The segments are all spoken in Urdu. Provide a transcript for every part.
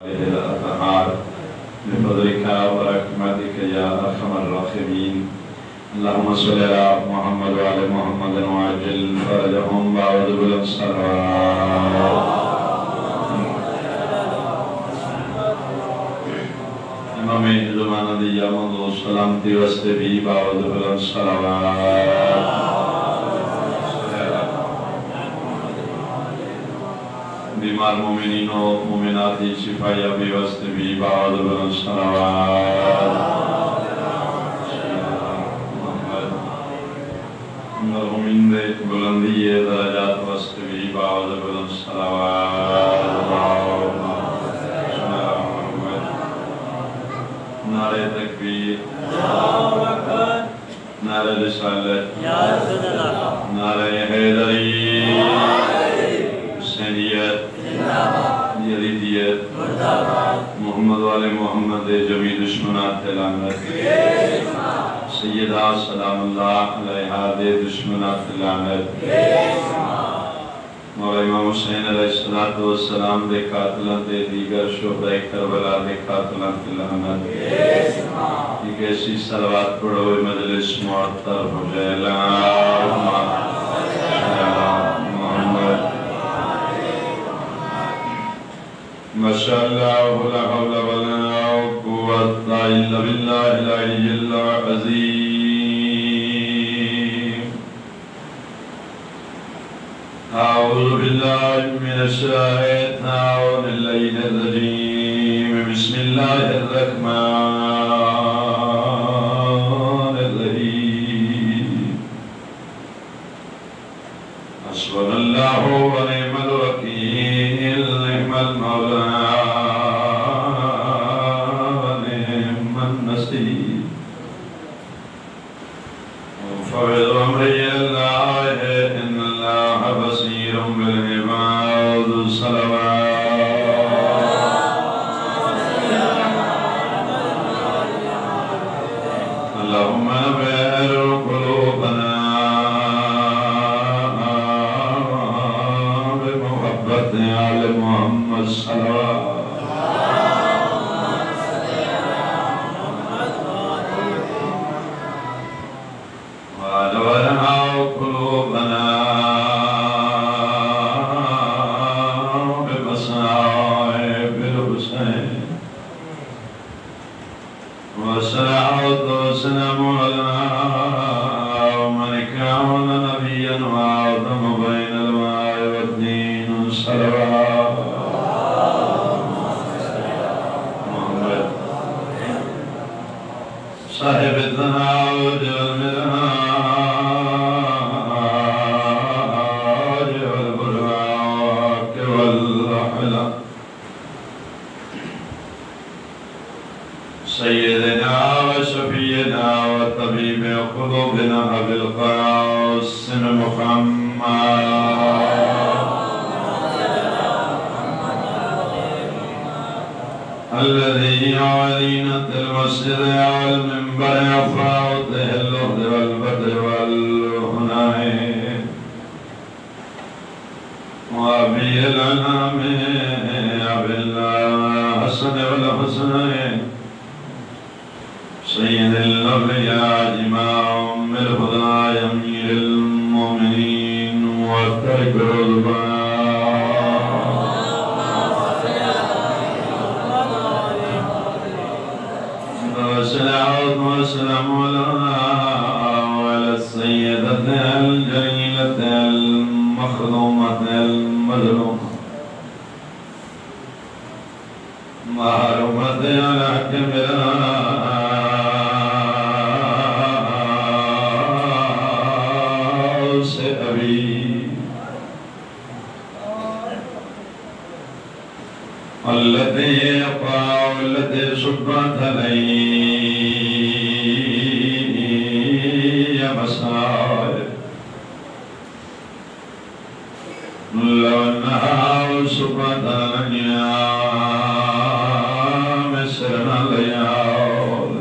الأطهار بفضلك ورحمتك يا أرحم الراحمين. اللهم صل على محمد وعلى محمد وعجل فرجهم وعوذ بالصلوات. امام زمانہ دیا منذ سلامتی واسطے بھی وعوذ بالصلوات. بیمار مومنین و مومناتی شفایہ بھی واسطے بھی وعوذ بالصلوات. مرحومین دے بلندی درجات واسطے بھی وعوذ بالصلوات. نعرہ تکبیر، نعرہ رسالت، نعرہ حیدری، حسینیت، یزیدیت، محمد والے محمد جمی دشمنات لعنت، سیدہ سلام اللہ علیہا دے دشمنات لعنت، مولا امام حسین علیہ السلام دے قاتلان دے دیگر شہداء کربلا دے قاتلان دے لعنت. ایک ایسی صلوات پڑھو مجلس معطر ہو جائے. اللہم صلی علی محمد. ماشاءاللہ لا حول ولا قوة الا باللہ العلی العظیم. أعوذ بالله من الشيطان الرجيم. بسم الله الرحمن الرحيم. حسبنا الله ونعم الوكيل. نعم المولى ونعم النصير. وفوض أمري الله إن الله بصير بالعباد. صلوات. اللهم نبهر قلوبنا بمحبة آل محمد. صلوات. ونبهر قلوبنا بمصائب الحسين. والصلاة والسلام على من كان نبيا وأعظم بين الماء والدين. صلوات. محمد صاحب الثناء والمنهاج والبراق والرحلة. سيدنا وشفينا وطبيب قلوبنا أبي القاسم محمد. الذي علينا المسجد والمنبر يرفع اللهد والبدر والهناء. وأبي الأنام أبي الحسن والحسنين. سيد الأولياء إمام الهدى أمير المؤمنين وترك الرضوان. والصلاة والسلام على السيدة الجليلة المخدومة المظلومة معروفة على كبرها التي يقع والتي صبت علي مصائب. لو أنها صبت علي مسرنا ليال.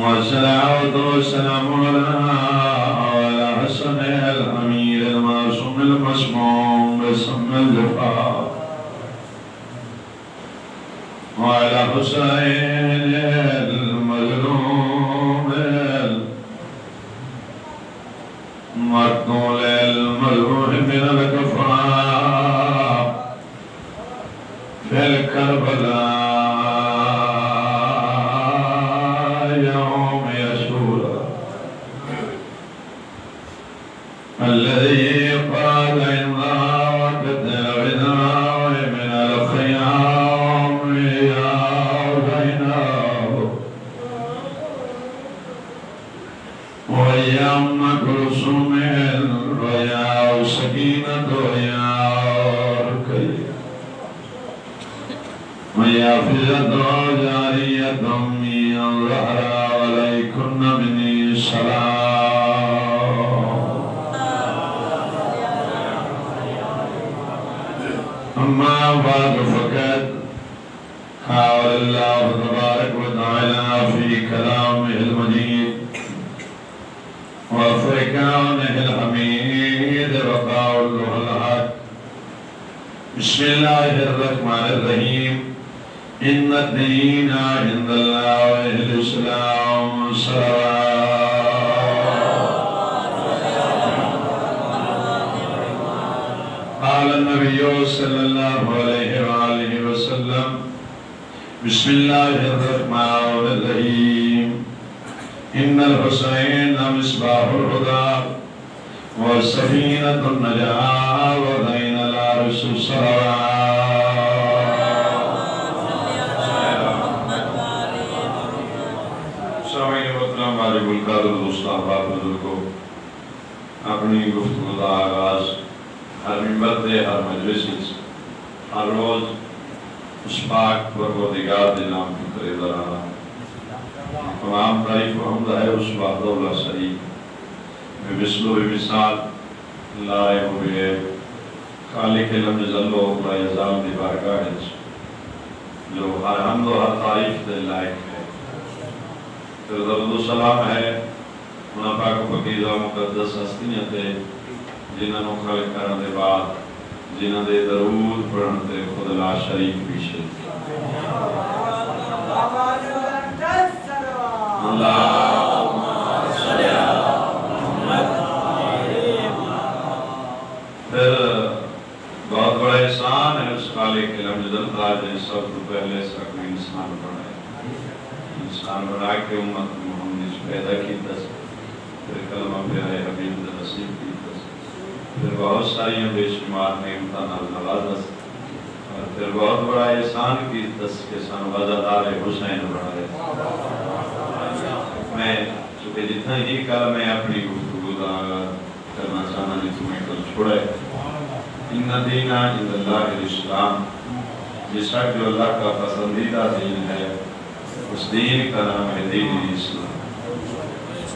والصلاة والسلام على حسن الأمير المعصوم المسموم باسم الجفار. وعلى حسين المظلوم المقتول المذبوح من الكفار في الكربلاء يوم يشور الذي قال إن وقت الغناء من الخيام يا زينب ويا أم كلثوم ويا سكينة ويا ركي ويا فزة جارية من الزهراء عليكن مني سلام أما بعد فقد قال الله تبارك وتعالى في كلامه المجيد وفرقانه الحميد وقوله الحق بسم الله الرحمن الرحيم إن الدين عند الله الإسلام قال النبي صلى الله عليه وآله وسلم بسم الله الرحمن الرحيم إن الحسين مصباح الهدى وسفينة النجاة وبين العرش اپنی گفتگو کا آغاز ہر منبر دے ہر مجلس ہر روز اس پاک پروردگار دے نام کی کرے درانا تمام تعریف و حمد ہے اس وحدہ لا شریک میں مثل و مثال لائے ہوئے خالق لم یزل و لا یزال دی بارگاہ جو ہر حمد و ہر تعریف دے لائق ہے پھر درود و سلام ہے انہاں پاک و پاکیزہ مقدس ہستیاں تے جنہاں نو خلق کرن دے بعد جنہاں دے درود پڑھن تے خود لا شریک پیشے اللہم صلی محمد پھر بہت بڑا احسان ہے اس خالق علم جدل تھا جن سب تو پہلے سب انسان بنائے انسان بنا کے امت محمد پیدا کی تس پھر کلمہ پیارے حبیب نصیب کی تس پھر بہت ساری بے شمار نعمتاں نوازت اور پھر بہت بڑا احسان کی تس کے سان وزادار حسین بنائے میں چونکہ جتنا ہی کل میں اپنی گفتگو کرنا چاہنا جی تمہیں کل چھوڑے ان دین عند اللہ الاسلام جس وقت جو اللہ کا پسندیدہ دین ہے اس دین کا نام ہے دین اسلام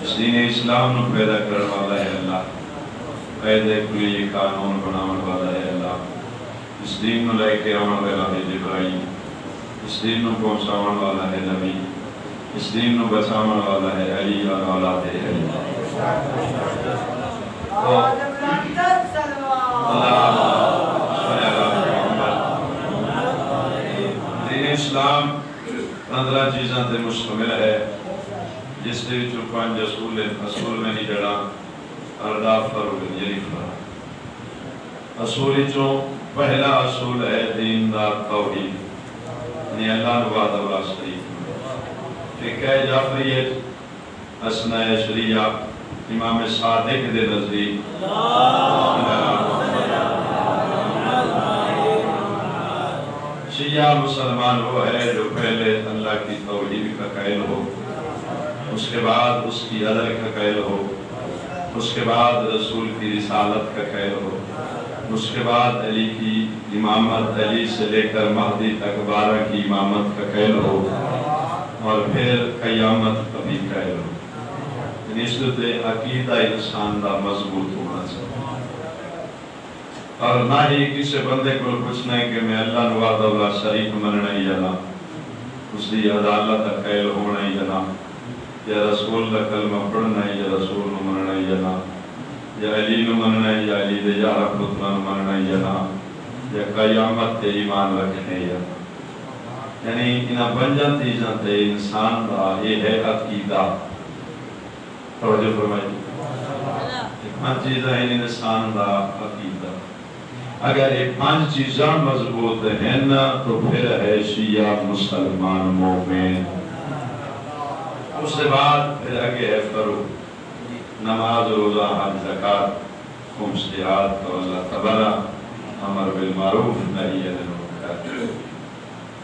اس دین اسلام نو پیدا کرنے والا ہے اللہ قیدے کلی قانون بناون والا ہے اللہ اس دین نو لے کے آن والا ہے جبرائیل اس دین نو پہنچاون والا ہے نبی اس دین نو بچاون والا ہے علی اور اولاد علی دین اسلام 15 چیزاں تے مشتمل ہے جس دے وچوں 5 اصول میں نہیں جڑا ارداف فرق یعنی فرق اصول وچوں پہلا اصول ہے دین دا توحید یعنی اللہ وحدہ لا شریک فقہ جعفریت اسنہ شریعہ امام صادق دے نزدیک شیعہ مسلمان وہ ہے جو پہلے اللہ کی توحید کا قائل ہو اس کے بعد اس کی عدل کا قائل ہو اس کے بعد رسول کی رسالت کا قائل ہو اس کے بعد علی کی امامت علی سے لے کر مہدی تک 12 کی امامت کا قائل ہو اور پھر قیامت کبھی قائل ہو نسبت عقیدہ انسان دا مضبوط ہونا چاہیے اور نہ ہی کسی بندے کو پوچھنا ہے کہ میں اللہ وحدہ لا شریک مننا ہی جانا اس دی عدالت کا قائل ہونا ہی جانا یا رسول کا کلمہ پڑھنا ہی یا رسول نو مننا ہی جانا یا علی نو مننا ہی یا علی دے یارہ پتران مننا ہی جانا یا قیامت تے ایمان رکھنے ہی جانا یعنی انہاں پنجاں چیزاں تے انسان دا یہ ہے عقیدہ. توجہ فرمائیے. پانچ چیزاں ہیں انسان دا عقیدہ. اگر یہ پانچ چیزاں مضبوط ہیں تو پھر ہے شیعہ مسلمان مومن. اس کے بعد پھر آگے ہے فروغ. نماز روزہ حج زکات خمس جہاد تولا تبرہ امر بالمعروف نہی عن المنکر.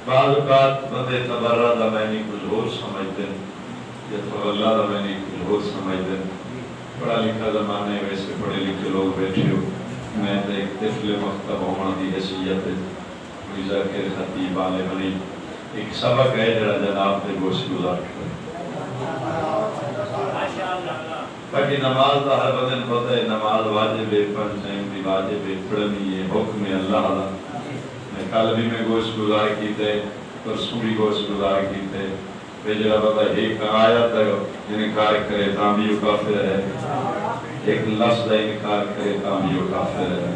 بعض اوقات بندے تبرہ دا معنی کچھ اور سمجھتے ہیں یا تولا دا معنی کچھ اور سمجھتے ہیں. پڑھا لکھا زمانے ویسے پڑھے لکھے لوگ بیٹھے ہو. میں تو ایک طفل مکتب ہونا دی حیثیت کوئی ذاکر خطیب والے بنی ایک سبق ہے جڑا جناب نے گوشت گزار کر. باقی نماز دا ہر بدن پتہ ہے نماز واجب ہے پنج ٹائم دی واجب ہے پڑھنی ہے حکم ہے اللہ دا. میں کل بھی میں گوشت گزار کیتے پرسوں بھی گوشت گزار کیتے پھر جڑا بتا ایک آیت ہے انکار کرے تاں بھی وہ کافر ہے ایک لفظ دا انکار کرے تاں بھی وہ کافر ہے.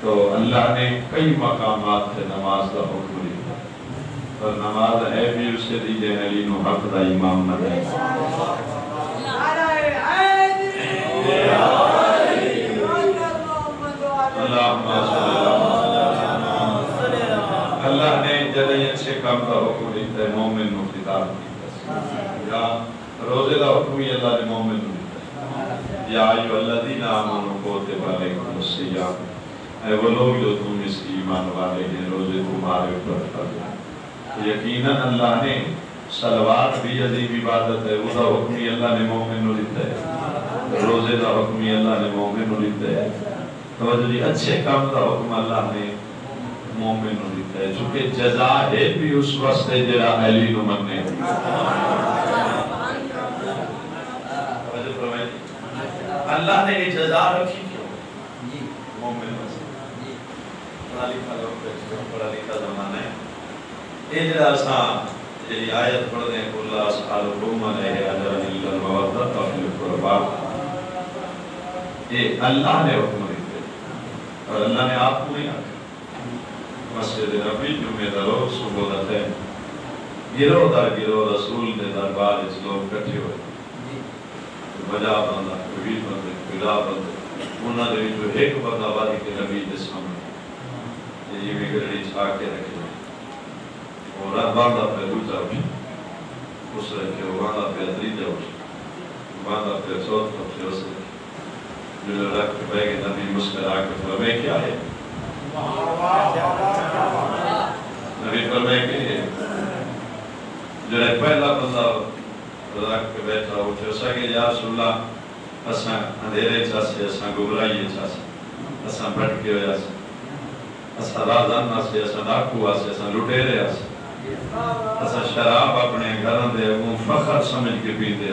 تو اللہ نے کئی مقامات سے نماز دا حکم دیا اور نماز ہے بھی اس سے دیجے علی نو حق دا امام نہ ہے. اللہ نے جدی اچھے کام کا حکم دیتا ہے مومن نو خطاب کیتا ہے. یا روزے دا حکم ہی اللہ نے مومن نو دیتا ہے. یا ایھا الذین آمنوا کتب علیکم الصیام. اے وہ لوگ جو تم اس ایمان والے ہیں روزے تمہارے اوپر فرض ہے. یقیناً اللہ نے صلوات بھی عظیم عبادت ہے وہ دا حکم ہی اللہ نے مومن نو دیتا ہے. روزے دا حکم ہی اللہ نے مومن نو دیتا ہے. توجہ جی اچھے کام دا حکم اللہ نے مومن نو دیتا ہے چونکہ جزا ہے بھی اس وقت جڑا اہلی نو مننے. اللہ نے یہ جزا رکھی کیوں مومن واسطے. پڑھا لکھا لوگ پڑھا لکھا زمانہ ہے. یہ جڑا اساں جڑی آیت پڑھتے ہیں قل لا اسألکم علیہ اجرا الا المودۃ فی القربى یہ اللہ نے حکم دیتے اور اللہ نے آپ کو نہیں آکھا. مسجد نبی جمعہ دا روز صبح دا ٹائم گروہ در گروہ رسول دے دربار اس لوگ کٹھے ہوئے. بجا بندہ کوئی بندے کوئی لا بندے انہاں دے وچوں ایک بندہ وادی کے نبی دے سامنے یہ بھی گڑی چھا کے رکھے اور باندھا پہ دوسرا اٹھے اس رکھے وہ باندھا پہ تریجا اٹھے باندھا پہ چوتھا اٹھے اس رکھے جو رکھ کے بیگے نبی مسکرا کے فرمائے کیا ہے نبی فرمائے کہ جو پہلا بندہ رکھ کے بیٹھا اٹھے اسا کہ یا رسول اللہ اساں اندھیرے چاسے اساں گمراہی چاسے اساں بھٹکے ہویا سے اساں رازان سے اساں ڈاکو سے اساں لٹیرے سے اساں شراب اپنے گھراں دے اگوں فخر سمجھ کے پیندے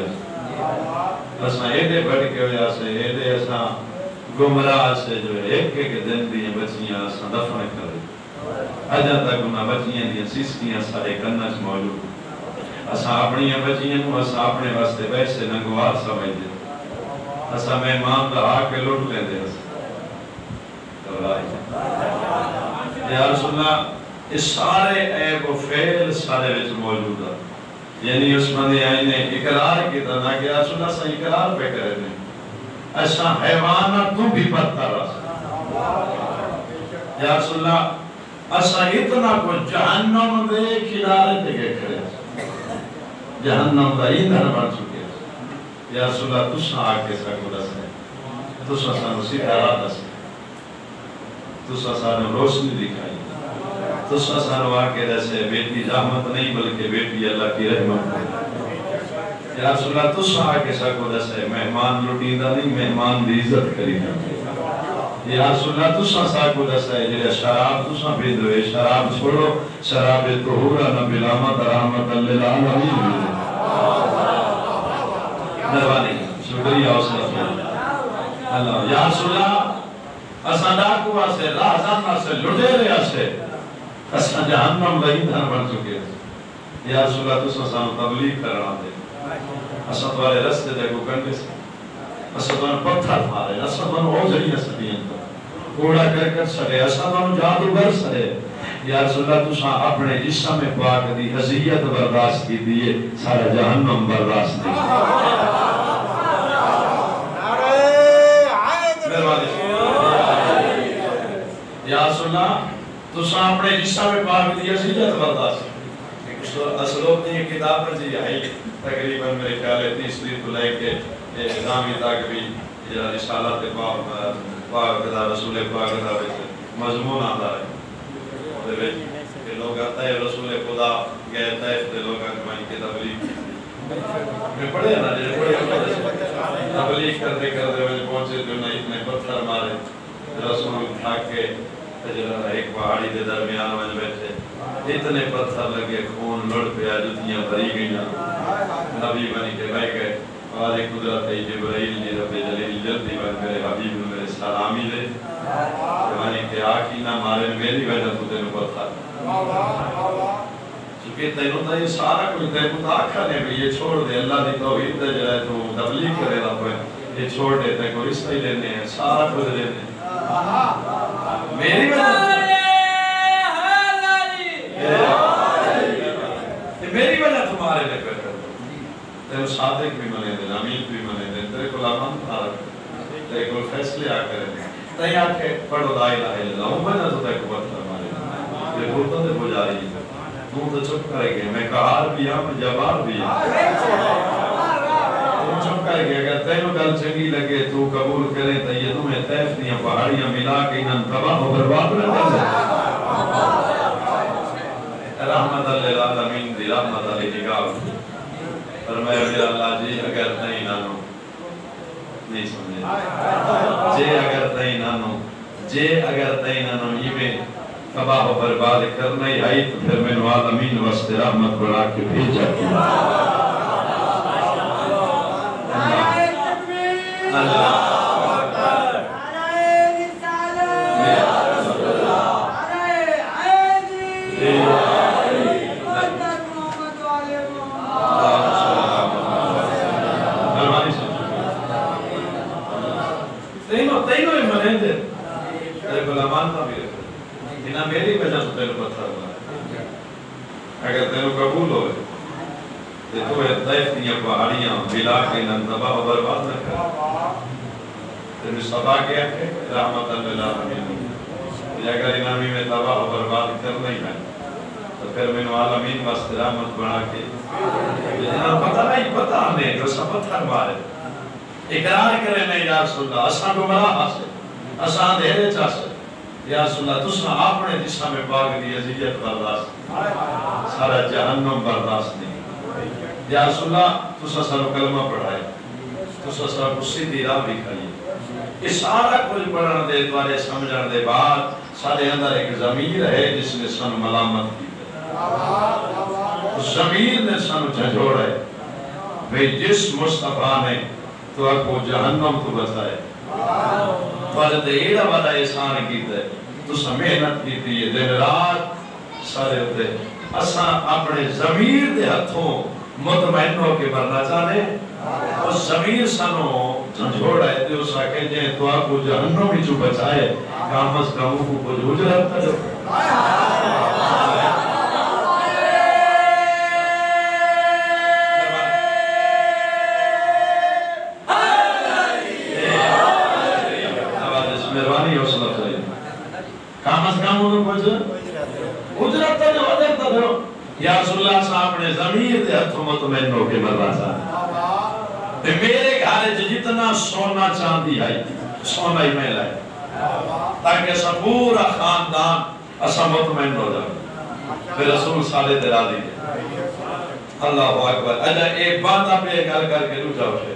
اساں ایڈے بھٹکے ہویا سے ایڈے اساں گمراہ سے جو ایک ایک دن دیاں بچیاں اساں دفن کرے اجاں تک انہاں بچیاں دیاں سیسکیاں سارے کناں چ موجود. اساں اپنی بچیاں کو اساں اپنے واسطے ویسے ننگوار سمجھدے اساں مہمان رہا کے لٹ لیندے یا رسول اللہ اس سارے عیب و فعل سارے وچ موجود ہے. یعنی اس بندے آئی نے اقرار کیتا نہ کہ یا رسول اللہ اساں اقرار پہ کرے نے اساں حیواناں تو بھی بدتر یا رسول اللہ اساں اتنا کو جہنم دے کنارے تے گئے کھڑے جہنم دا ایندھن بن چکے یا رسول اللہ تساں آ کے سا کو دس ہے تساں سانو سیدھا راہ دس تساں سانو روشنی دکھائی تساں سانو آ کے دسے بیٹی رحمت نہیں بلکہ بیٹی اللہ کی رحمت ہے یا رسول اللہ تساں آ کے سا کو دسے مہمان لٹیندہ نہیں مہمان دی عزت کری یا رسول اللہ تساں سا کو دسے جڑے شراب تساں پیندے شراب چھوڑو شراب طہور نہ بلامت رحمت للعالمین. مہربانی شکریہ اللہ یا رسول اللہ اساں ڈاکو سے راہزن سے لٹیرے سے اساں جہنم دا ایندھن بن چکے یا رسول اللہ تساں سانو تبلیغ کرنا دے اساں تمہارے رستے دے کو کنڈے سے اساں تمہارے پتھر مارے اساں تمہارے اوجڑیاں سٹیاں کوڑا کرکٹ سڑے اساں تمہارے جادوگر سڑے یا رسول اللہ تساں اپنے جسم پاک دی اذیت برداشت کی دیئے سارا جہنم برداشت دی یا رسول اللہ تساں اپنے جسم پاک دی اذیت برداشت اسلوب نے یہ کتاب پر جی آئی تقریباً میرے خیال ہے 30 تو لے کے نامی تک بھی رسالت پاک دا رسول پاک دا مضمون آتا ہے کہ لوگ آتا ہے رسول خدا گئے طیف دے لوگ آگمانی کے تبلیغ میں پڑھے نا جیسے پڑھے تبلیغ کرتے کرتے وجہ پہنچے جو نہ اتنے پتھر مارے رسول تھاک کے ایک پہاڑی دے درمیان میں بیٹھے اتنے پتھر لگے خون لڑ پیا جتیاں بھری گئیاں نبی بنی کے بہ گئے اور ایک قدرت ہے جبرائیل جی رب جلیل جلدی بن میرے حبیب میرے سلامی لے بنی کے آکی نہ مارے میری وجہ تو تینو پتھر چونکہ تینو تا یہ سارا کچھ تینو تا آکھا نے بھی یہ چھوڑ دے اللہ دی توحید دے جائے تو تبلیغ کرے دا پہ یہ چھوڑ دے تے کو رشتہ ہی لینے ہیں سارا کچھ لینے ہیں میری وجہ میری وجہ تمہارے لئے کر کر تیرے صادق بھی منے دیں امین بھی منے دیں تیرے کو لامان تارک تیرے کو فیصلے آ کریں تیرے آکے پڑھو لا الہ الا اللہ ہوں میں نہ تو تیرے کو پتھر مارے یہ بھولتا دے بجاری تم تو چپ کرے گے میں کہار بھی ہاں میں جبار بھی ہاں تم چپ کرے گے اگر تینو گل چنگی لگے تو قبول کریں تو یہ تمہیں تیف دیاں پہاڑیاں ملا کے انہاں تباہ و برباد نہ کر دیں رحمت اللہ العالمین دی رحمت اللہ نگاہ فرمایا میرا اللہ جی اگر تہیں نانو نہیں سمجھے جے اگر تہیں نانو یہ میں تباہ و برباد کرنا ہی آئی تو پھر میں عالمین واسطے رحمت بڑھا کے بھیجا کیا اللہ تینوں ہی منیں دے تیرے کو لمانتا بھی رکھے انہاں میری وجہ تو تیرے پتھر ہوا اگر تیرے قبول ہوئے تو ہے طیف دیاں پہاڑیاں ملا کے انہاں تباہ و برباد نہ کر تیرے سبا کیا کہ رحمت اللہ العالمین اگر انہاں میں تباہ و برباد کرنا ہی ہے تو پھر میں عالمین واسطے رحمت بنا کے انہاں پتہ نہیں پتہ ہمیں جو سب پتھر مارے اقرار کرے میں یا رسول اللہ اساں گمراہ حاصل اساں دھیرے چاہتے یا رسول اللہ تساں اپنے جسم میں پاک دی عزیت برداشت سارا جہنم برداشت نہیں یا رسول اللہ تساں سارا کلمہ پڑھائے تساں سارا کسی دی راہ بھی کھائی یہ سارا کچھ پڑھن دے دوارے سمجھن دے بعد سارے اندر ایک ضمیر ہے جس نے سن ملامت کی اس ضمیر نے سن جھنجھوڑ ہے بھئی جس مصطفیٰ نے تو آپ کو جہنم کو بتائے فارد ایڈا بڑا احسان کیتا ہے تو سا محنت کیتی ہے دن رات سارے ہوتے اساں اپنے ضمیر دے ہتھوں مطمئن ہو کے برنا چاہنے اس ضمیر سنو جھنجھوڑا ہے تو اسا کہتے ہیں تو آپ کو جہنم ہی جو بچائے کام از کاموں کو کچھ اجرت تھا جو مہربانی حوصلہ چاہیے کام از کام انہوں کچھ اجرت تا جو ادھر تا دھو یا رسول اللہ صاحب نے ضمیر دے ہتھوں مطمئن ہو کے مرنا چاہے میرے گھارے جتنا سونا چاندی آئی سونا ہی میں لائے تاکہ اسا پورا خاندان اسا مطمئن ہو جائے پھر رسول صالح دے راضی دے اللہ اکبر اجا ایک بات آپ یہ گل کر کے روچا ہوشے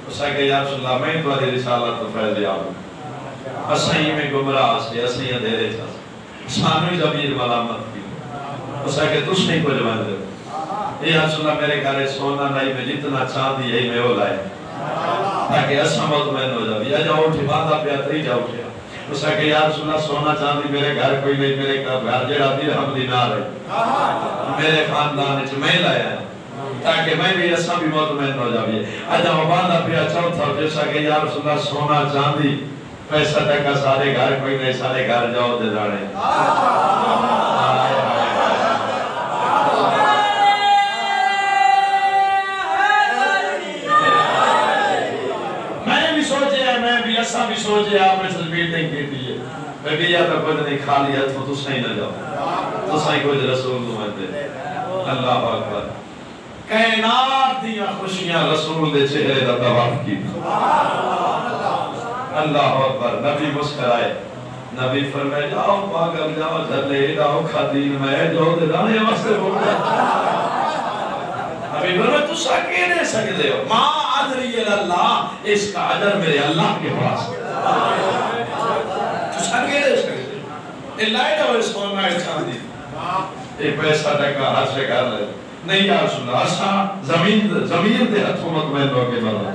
اسا کہ یا رسول اللہ میں تو علی رسالت تو فیض دیا ہوں اسائی میں گمراہ سے اسائی اندھیرے سے سانوی ضمیر ملامت کی اسا کہ تُس نہیں کو جوان دے یا رسول اللہ میرے گھرے سونا نہیں میں جتنا چاندی ہے میں وہ لائے تاکہ اسا مطمئن ہو جائے یا جاؤ اٹھے باندھا پہ اتری جاؤ اٹھے اسا کہ یا رسول اللہ سونا چاندی میرے گھر کوئی نہیں میرے گھر جڑا درہم دینار ہے میرے خاندان چ میں لایا ہے تاکہ میں بھی اسا بھی مطمئن ہو جائے اجاؤ باندھا پہ چوتھا جیسا کہ یا رسول اللہ سونا چاندی پیسہ تک سارے گھر کوئی نہیں سارے گھر جاؤ دے جانے سوچے آپ نے سے میٹنگ کی دیئے میں بھی یا تو کچھ نہیں کھا لیا تو صحیح نہ جاؤ تو صحیح کچھ رسول دے اللہ اکبر کائنات دیا خوشیاں رسول دے چہرے دا طواف کی اللہ اکبر نبی مسکرائے نبی فرمائے جاؤ پاگل جاؤ جھلے جاؤ خدین میں جو دے دانے واسطے بول رہے نبی فرمائے تو ساکے نہیں سکتے ہو ما عدری اللہ اس کا عدر میرے اللہ کے پاس تو ساکے نہیں سکتے اللہ جاؤ اس کو نہ چاندی ایک پیسہ ٹکا ہاتھ سے کر لے نہیں یا رسول اللہ اسا زمین دے ہتھوں مطمئن ہو کے مرا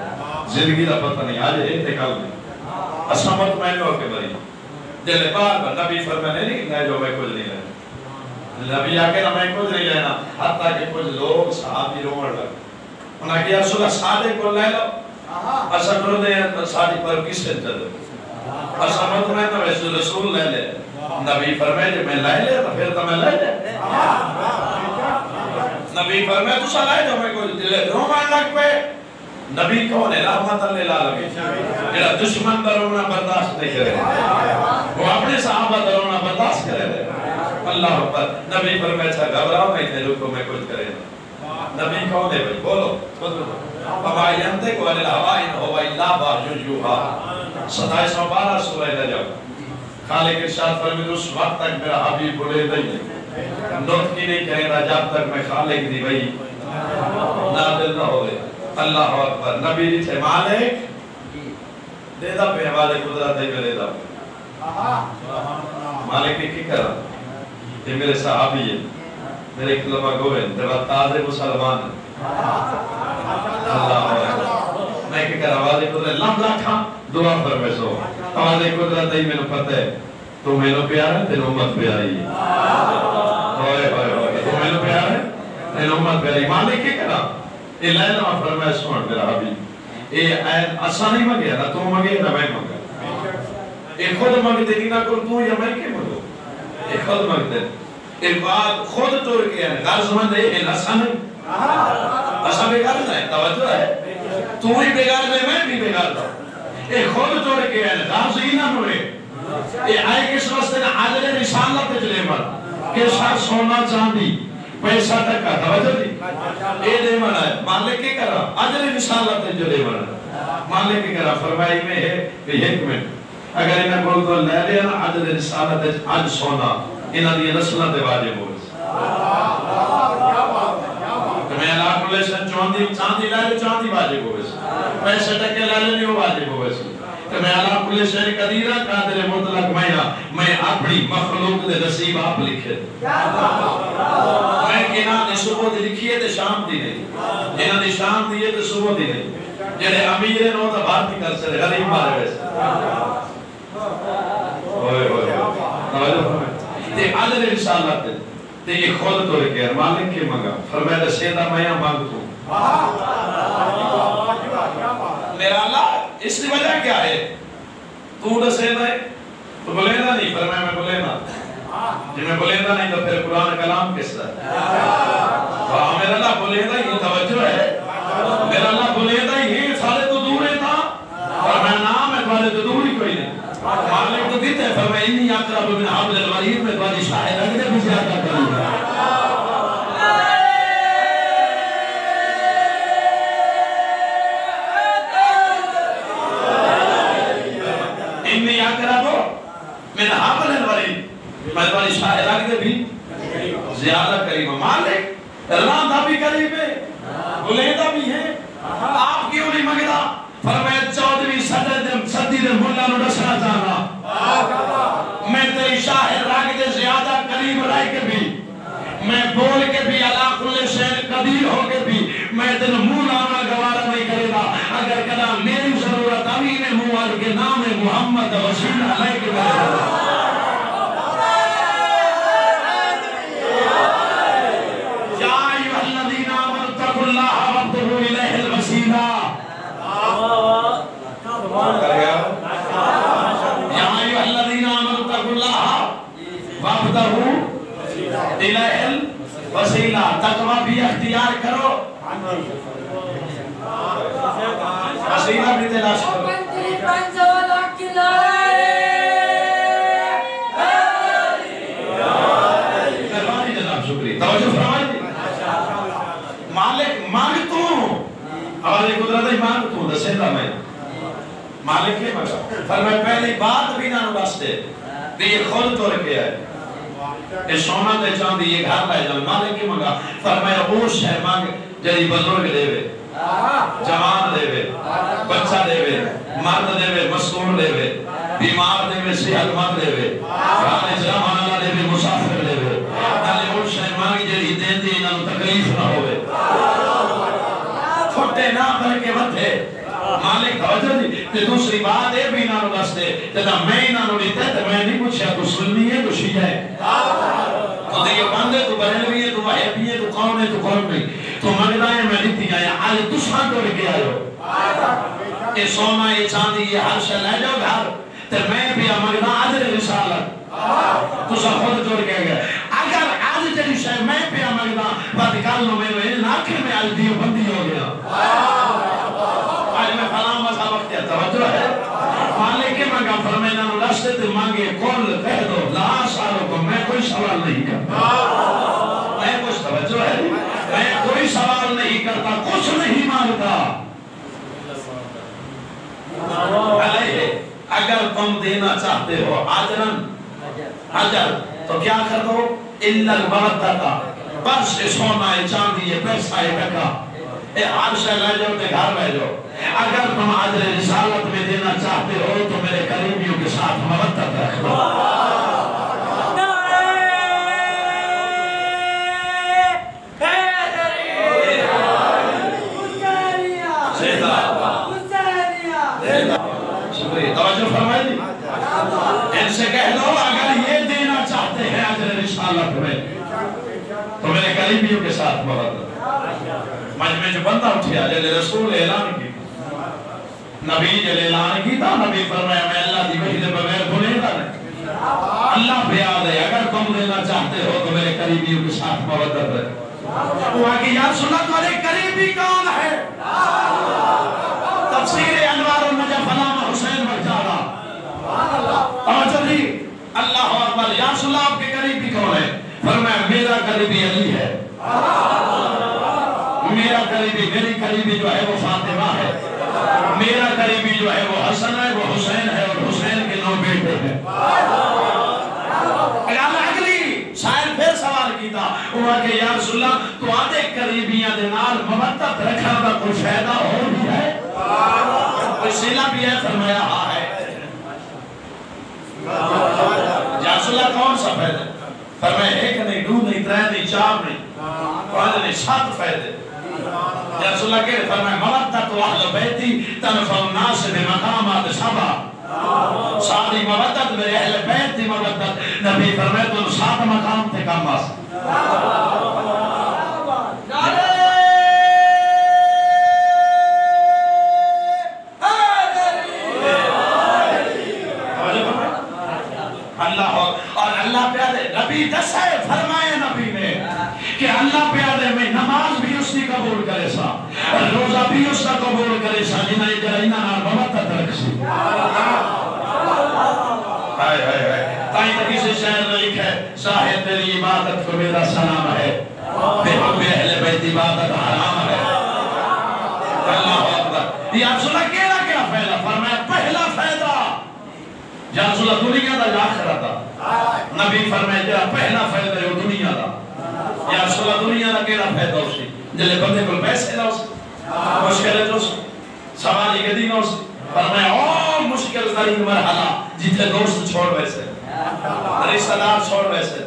زندگی دا پتہ نہیں آج انتقال نہیں اسا مطمئن ہو کے مری جلے بار بار نبی فرمانے نہیں کہ جو میں کچھ نہیں لینا نبی آکے نہ میں کچھ نہیں لینا حتیٰ کہ کچھ لوگ صحابی روڑ لگ انہاں کہ یا رسول اللہ سادے کو لے لو اسا کرو دے سادی پر کس سے چلے اسا مطمئن ہو رسول لے لے نبی فرمائے جب میں لائے لے تو پھر تو میں لائے لے نبی فرمائے تو سا لائے جو میں کوئی دلے رومان لگ پہ نبی کون ہے رحمت اللہ العالمین جڑا دشمن دا رونا برداشت نہیں کرے وہ اپنے صحابہ دا رونا برداشت کرے اللہ اکبر نبی فرمائے چھا گھبراؤ نہیں تھے رکو میں کچھ کرے نبی کون ہے بھائی بولو فما ینطق عن الہوى ان هو الا وحی یوحی 2712 سورہ نجم خالق ارشاد فرمائے اس وقت تک میرا حبیب بولے نہیں نطق کی نہیں کہے گا جب تک میں خالق دی بھئی نادل نہ ہوئے اللہ اکبر نبی جی تھے مالک دے دا پہ حوالے قدرت ہے میرے دا مالک نے کی کرا یہ میرے صحابی ہے میرے کلمہ گوئے دیوہ تازے مسلمان ہیں اللہ اکبر میں کی کرا حوالے قدرت لمحہ کھا دعا فرمائے سو حوالے قدرت ہے میں نے پتہ ہے تو میں نے پیارا ہے تین امت پیاری ہے ہوئے ہوئے ہوئے تو میں نے پیارا ہے تین امت پیاری مالک کی کرا یہ لائن میں فرمائے سوڑ میرا حبیب یہ اسا نہیں مگیا نا تو مگیا نا میں مگا یہ خود مگتے نہیں نا کر تو یا میں کے مگو یہ خود مگتے یہ بات خود توڑ کے ہے غرض مند ہے یہ اسا نہیں اسا بیگار نہیں توجہ ہے تو ہی بیگار دے میں بھی بیگار دا یہ خود توڑ کے ہے غرض ہی نہ ہوئے یہ آئے کس واسطے نا عدل رسالت جلے مر کہ سر سونا چاندی پیسہ تک کا توجہ دی اے دے منا ہے مالک کے کرا عدل رسالت جو دے منا مالک کے کرا فرمائی میں ہے کہ حکمت اگر انہیں بول تو لے لیا نا عدل رسالت آج سونا انہیں دی نسلہ دے واجب ہوئے کہ میں اللہ کلے سے چاندی لے لے چاندی واجب ہوئے پیسہ تک کے لے لے نہیں واجب ہوئے کہ میں اللہ کلے سے قدیرہ قادر مطلق میں اپنی مخلوق دے نصیب آپ لکھے میں کہ انہاں نے صبح دی لکھیے تے شام دی نہیں انہاں نے شام دیئے تے صبح دی نہیں جنہیں امیر نو تا بھارتی کر سے غریب مارے ویسے ہوئے ہوئے تے عدل رسالت تے یہ خود تو رکھے مالک کے مگا فرمائے دے سیدہ میں مانگتوں میرا اللہ اس کی وجہ کیا ہے تو رسیدہ ہے تو بلیدہ نہیں فرمائے میں بلیدہ جب میں بلیدہ نہیں تو پھر قرآن کلام کس طرح میرا اللہ بلیدہ یہ توجہ ہے میرا اللہ بلیدہ یہ سارے تو دور ہے تھا اور میں نام ہے تمہارے تو دور ہی کوئی نہیں مالک تو دیتے ہیں فرمائے انی اقرب من حبل الورید میں تمہاری شاہد اگلے بھی زیادہ کروں گا انی اقرب من حبل الورید میں تمہاری شاہد اگلے بھی زیادہ قریب مالک راندہ بھی قریب ہے بلیدہ بھی ہے آپ کیوں نہیں مگدہ فرمائے 14ویں صدی دے ملا نو دسنا چاہنا میں تیری شاہد راگ دے زیادہ قریب رہ کے بھی میں بول کے بھی اللہ کل شہر قدیر ہو کے بھی میں تین منہ لانا گوارا نہیں کرے گا اگر کہنا میری ضرورت امین مواد کے نام محمد رسول علیہ کے بارے وسیلہ تقوی بھی اختیار کرو وسیلہ بھی تلاش کرو مہربانی جناب، شکریہ، توجہ فرمائیے۔ مالک مانگ تو ہماری قدرت ہی مانگ تو دسیندہ میں مالک کے مگا فرمائے پہلی بات بھی نہ راستے کہ یہ خود تو رکھے آئے کہ سونا دے چاندی یہ گھر لائے جاؤ مالک کے مگا فرمائے اوش ہے مانگ جلی بزرگ دے وے جوان دے وے بچہ دے وے مرد دے وے مسکون دے وے بیمار دے وے صحت مند دے وے رانے جرمان اللہ دے وے مسافر دے وے تالے اوش ہے مانگ جلی دین دی انہوں تکلیف نہ ہوئے چھوٹے نہ بھر کے بدھے مالک توجہ دی کہ دوسری بات ہے بھی نہ رستے جدا میں نہ نوڑیتا ہے تو میں نہیں پوچھا تو سننی ہے تو شیعہ ہے تو دیئے بندے تو بریلوی ہے تو وحیبی ہے تو کون ہے تو کون نہیں تو مگدائیں میں لیتی آیا آج دوسرا توڑ کے آئے یہ سونا یہ چاندی یہ ہر شے لے جاؤ گھر تو میں بھی مگدہ عجر رسالت تو سب خود توڑ کے گئے اگر آج جلی شے میں بھی مگدہ بات کالنو میں نے آخر میں آج دیو بندی ہو گیا آج میں فلان مسا وقت ہے توجہ ہے مالک کے مانگا فرمینا نو راستے تے مانگے کل کہہ دو لا سالوں کو میں کوئی سوال نہیں کرتا میں کچھ توجہ ہے میں کوئی سوال نہیں کرتا کچھ نہیں مانگتا علیہ اگر تم دینا چاہتے ہو عجرن عجر تو کیا کر دو الا البرکتہ بس سونا چاندی یہ پیسہ ٹکا اے عرشہ لے جاؤ تے گھر لے جاؤ اگر تم عجر رسالت میں دینا چاہتے ہو تو میرے قریبیوں کے ساتھ مودت رکھ دو شکریہ توجہ فرمائی دی ان سے کہہ دو اگر یہ دینا چاہتے ہیں عجر رسالت میں تو میرے قریبیوں کے ساتھ مودت مجمع جو بندہ اٹھیا جلے رسول اعلان کی نبی جلے اعلان کی تھا نبی فرمایا میں اللہ دی وحی دے بغیر بھولے گا نہیں اللہ پہ یاد ہے اگر تم دینا چاہتے ہو تو میرے قریبیوں کے ساتھ مودت ہے وہ آگے یا رسول اللہ تمہارے قریبی کون ہے تفسیر انوار النجف علامہ حسین مرجارہ توجہ دی اللہ اکبر یا رسول اللہ آپ کے قریبی کون ہے فرمایا میرا قریبی علی ہے میرا قریبی میری قریبی جو ہے وہ فاطمہ ہے میرا قریبی جو ہے وہ حسن ہے وہ حسین ہے اور حسین کے 9 بیٹے ہیں اگر اگلی شاید پھر سوال کیتا وہ کہ یا رسول اللہ تو آدھے قریبیاں دے نال مودت رکھا دا کوئی فائدہ ہو بھی ہے کوئی صلہ بھی ہے فرمایا ہاں ہے یا رسول اللہ کون سا فائدہ فرمایا ایک نہیں دو نہیں 3 نہیں 4 نہیں 5 نہیں 7 فائدے یا رسول اللہ کہتے فرمائے مودت اہل بیتی تنفع الناس بمقامات سبع ساری مودت میرے اہل بیت دی مودت نبی فرمائے تو 7 مقام تھے کام آس اللہ اور اللہ پیادے نبی دسے فرمائے نبی نے کہ اللہ پیادے میں نماز بھی اس کی قبول کرے سا روزہ بھی اس کا قبول کرے سا جنہیں جرائنہ نال مودت رکھ سی تائیں تکی سے شہر لکھ ہے شاہد تیری عبادت کو میرا سلام ہے بے حب اہل بیت عبادت حرام ہے اللہ اکبر یا رسول اللہ کیا فائدہ فرمایا پہلا فائدہ یا رسول اللہ دنیا دا یا آخرت دا نبی فرمائے جا پہلا فائدہ ہے دنیا دا یا رسول اللہ دنیا دا کیڑا فائدہ اسی جلے بندے کو پیسے دا اسی مشکل ہے تو اسی سوالی کے دین اسی فرمائے او مشکل ترین مرحلہ جیتے دوست چھوڑ ویسے رشتہ دار چھوڑ ویسے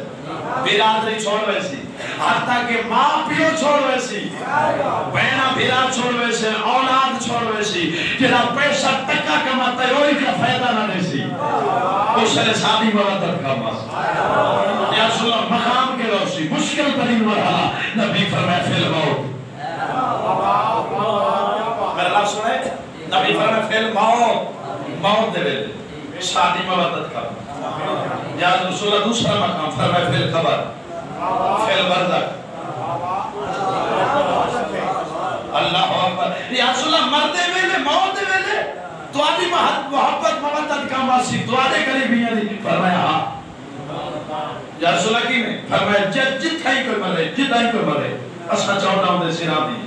برادری چھوڑ ویسی حتیٰ کہ ماں پیو چھوڑ ویسی بہنہ بھیرا چھوڑ ویسے اولاد چھوڑ ویسی جنہا پیسہ ٹکا کماتا ہے وہی کا فائدہ نہ دیسی اس سے شادی مودت کا ماس یا رسول اللہ مقام کے روشی مشکل ترین مرحلہ نبی فرمائے فی الموت میرا لفظ سنے نبی فرمائے فی الموت موت دے ویلے شادی مودت کا یا رسول اللہ دوسرا مقام فرمائے فی القبر فی البرزخ اللہ اکبر یا رسول اللہ مردے ویلے موت ویلے تو آدھی محبت مودت کا ماسی تو آدھے قریبیاں دی فرمایا ہاں یا رسول اللہ کی میں فرمایا جت ہی کوئی مرے جت ہی کوئی مرے اسا چاہتا ہوں دے سینا دی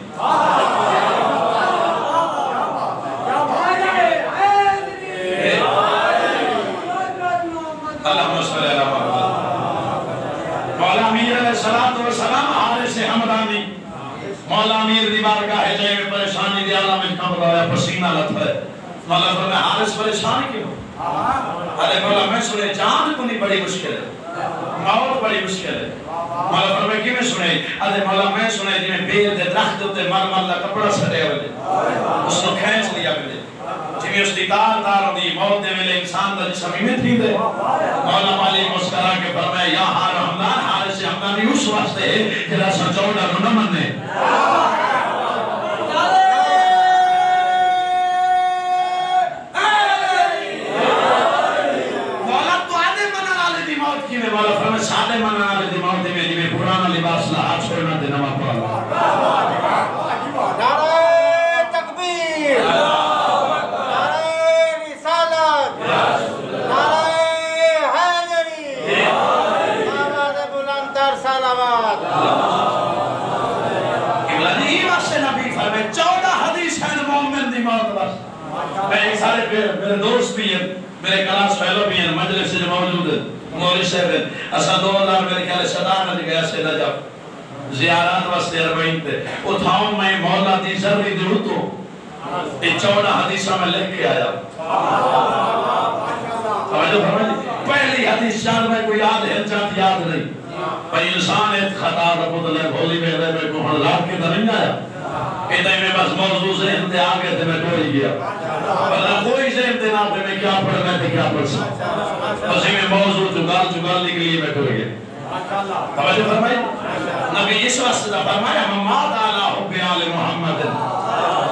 اللہم صلی اللہ علیہ وسلم مولا امیر علیہ السلام حارث حمدانی مولا امیر دی بارگاہ جائے میں پریشانی دی عالم میں کم رہا پسینہ لت ہے مولا فرمایا حارث پریشان کیوں ارے مولا میں سنے جان کو نہیں بڑی مشکل ہے موت بڑی مشکل ہے مولا فرمایا کی میں سنے ارے مولا میں سنے جی میں بیر دے درخت ہوتے مر مر کپڑا سڑے ہوئے اس کو کھینچ لیا ملے جی اس دی تار ہوندی موت دے ملے انسان دا جسم میں تھی دے مولا مالی مسکرا کے فرمایا یا رحمان حارث حمدانی اس واسطے ہے کہ رسا چوڑا نہ مننے مولا فرمائے سادے منانا لے دماغ دے میں جی پرانا لباس لا چھوڑنا دے نمہ پڑھا نعرہ تکبیر نعرہ رسالت نعرہ حیدری آواز بلندتر صلوات قبلہ جی واسطے نبی فرمائے 14 حدیث ہیں مومن دی موت واسطے میں ایک سارے میرے دوست بھی ہیں میرے کلاس فیلو بھی ہیں مجلس سے موجود ہیں مولی صاحب اسا 2000 میرے خیال صدارت گیا سے نجف زیارات واسطے 40 تے اتھاؤں میں مولا دی ذری دی تو یہ 14 حدیثہ میں لکھ کے آیا توجہ فرمائیے پہلی حدیث چار میں کوئی یاد ہے جات یاد نہیں پر انسان ایت خطا ربط اللہ بھولی میں رہے میں کوئی حلات کے در نہیں آیا ادھائی میں بس موضوع سے انتے آگے تھے میں ٹوئی گیا ورنہ کوئی سے امتناب پہ میں کیا پڑھنا تھے کیا پڑھ سکتا اسی میں موضوع چگال نکلی میں ٹوئی گیا توجہ فرمائی نبی اس وقت سے فرمایا مماد آلہ حب آل محمد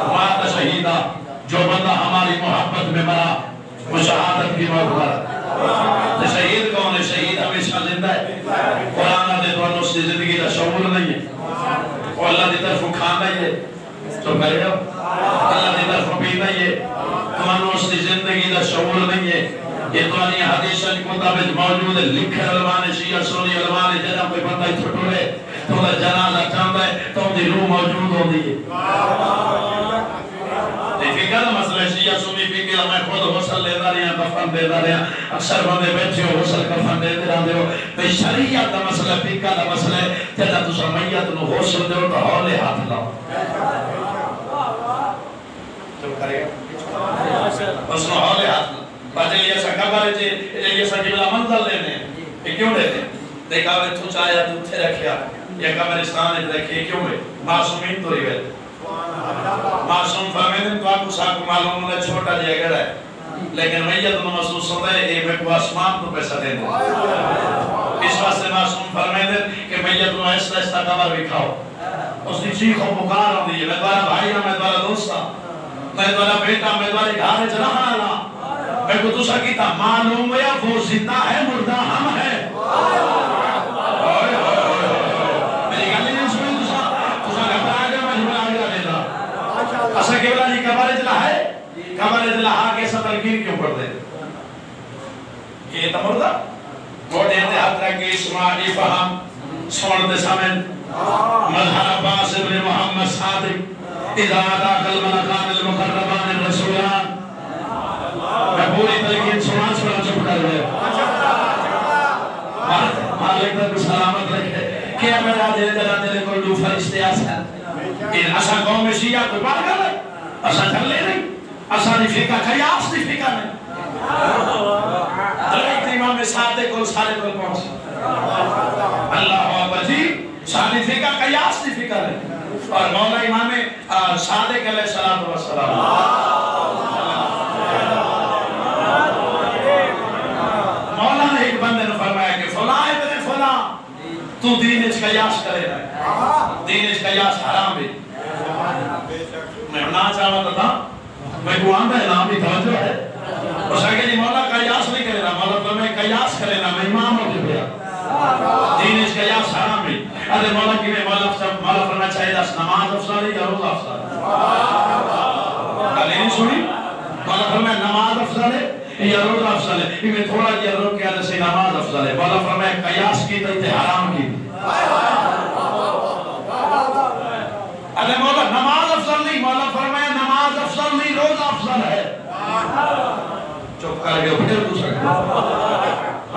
مات شہیدہ جو بندہ ہماری محبت میں مرا وہ شہادت کی موت مرا تو شہید کون ہے شہید ہمیشہ زندہ ہے قرآن دے تو اس کی زندگی کا شعور نہیں ہے وہ اللہ دی طرف کھانا ہی ہے تو کرے گا اللہ دی طرف پینا ہی ہے تو اس کی زندگی کا شعور نہیں ہے یہ تو انہی حدیث مطابق موجود ہے لکھے علمان شیعہ سونی علمان جنہ کوئی بندہ ہی چھوٹو ہے تو اللہ جنازہ چاہتا ہے تو ان دی روح موجود ہو دی ہے فکر مسئلہ شیعہ سنی فکر میں خود حسل لے دا رہے ہیں کفن دے دا رہے ہیں اکثر بندے بیٹھے ہو حسل کفن دے دے رہے ہو بے شریعت دا مسئلہ فکر دا مسئلہ ہے جیسا تو سمیت نو حسل دے ہو تو حولے ہاتھ لاؤ تو کرے گا اس نو حولے ہاتھ لاؤ باجے یہ سا کبر ہے یہ سا جبلا منظر لینے یہ کیوں لیتے دیکھا ہوئے تو چاہیا تو تھے رکھیا یہ قبرستان ہے رکھے کیوں ہے معصومین تو ہی گئے معصوم فرمیدن تو آپ کو ساکو معلوم ہونے چھوٹا جائے گا ہے لیکن میت انہوں محسوس ہوتا ہے اے میں کو آسمان تو پیسہ دیں دیں اس واسطے معصوم فرمیدن کہ میت انہوں ایسا ایسا قبر بھی کھاؤ اس نے چیخ و پکار ہوں دی میں دوارا بھائی ہوں میں دوارا دوستا میں دوارا بیٹا میں دوارا گھارے جرہاں لا میں کو دوسرا کیتا معلوم ہوا وہ زندہ ہے مردہ ہم ہے میری گالی نہیں سنیں دوسرا گھبرا آگیا میں جھوڑا آگیا دیتا اسا کیولا جی قبر اجلا ہے قبر اجلا آگے سا تلقین کیوں پڑھ دے یہ تا مردہ موٹے ہیں حد رکھ کے اسماعی فہم سوڑتے سامن مظہر عباس ابن محمد صادق اذا آداک الملکان المقربان الرسولان میں پوری تلقین سنا چپ کر رہے مالک تک سلامت رکھے کیا میرا دل جنا تیرے کو دو فرشتے آسان ان اسا قوم شیعہ کوئی بات کر رہے اسا جھلے نہیں اسا نہیں فقہ قیاس نہیں فقہ نہیں دلیت امام صادق کو سارے کو پہنچ اللہ اکبر جی ساری فقہ قیاس نہیں فقہ نہیں اور مولا امام صادق علیہ السلام مولا نے ایک بندے نے فرمایا کہ فلاں ابن فلاں تو دین اس قیاس کرے رہا دین اس قیاس حرام بھی میں نہ چاہتا تھا میں کو آندہ ہے نام بھی توجہ ہے اس آگے جی مولا قیاس نہیں کرے رہا مولا تو میں قیاس کرے رہا میں امام ہو کے پیا دین اس قیاس حرام بھی ارے مولا کی میں مولا فرنا چاہیے دس نماز افساری یا روز افساری گلی نہیں سنی مولا فرمایا نماز افضل ہے یا روزہ افضل ہے؟ میں تھوڑا جی روک کے آنے سے نماز افضل ہے. مولا فرمایا قیاس کی تھی حرام کی. ارے مولا نماز افضل نہیں. مولا فرمایا نماز افضل نہیں روزہ افضل ہے. چپ کر گئے پھر دوسرا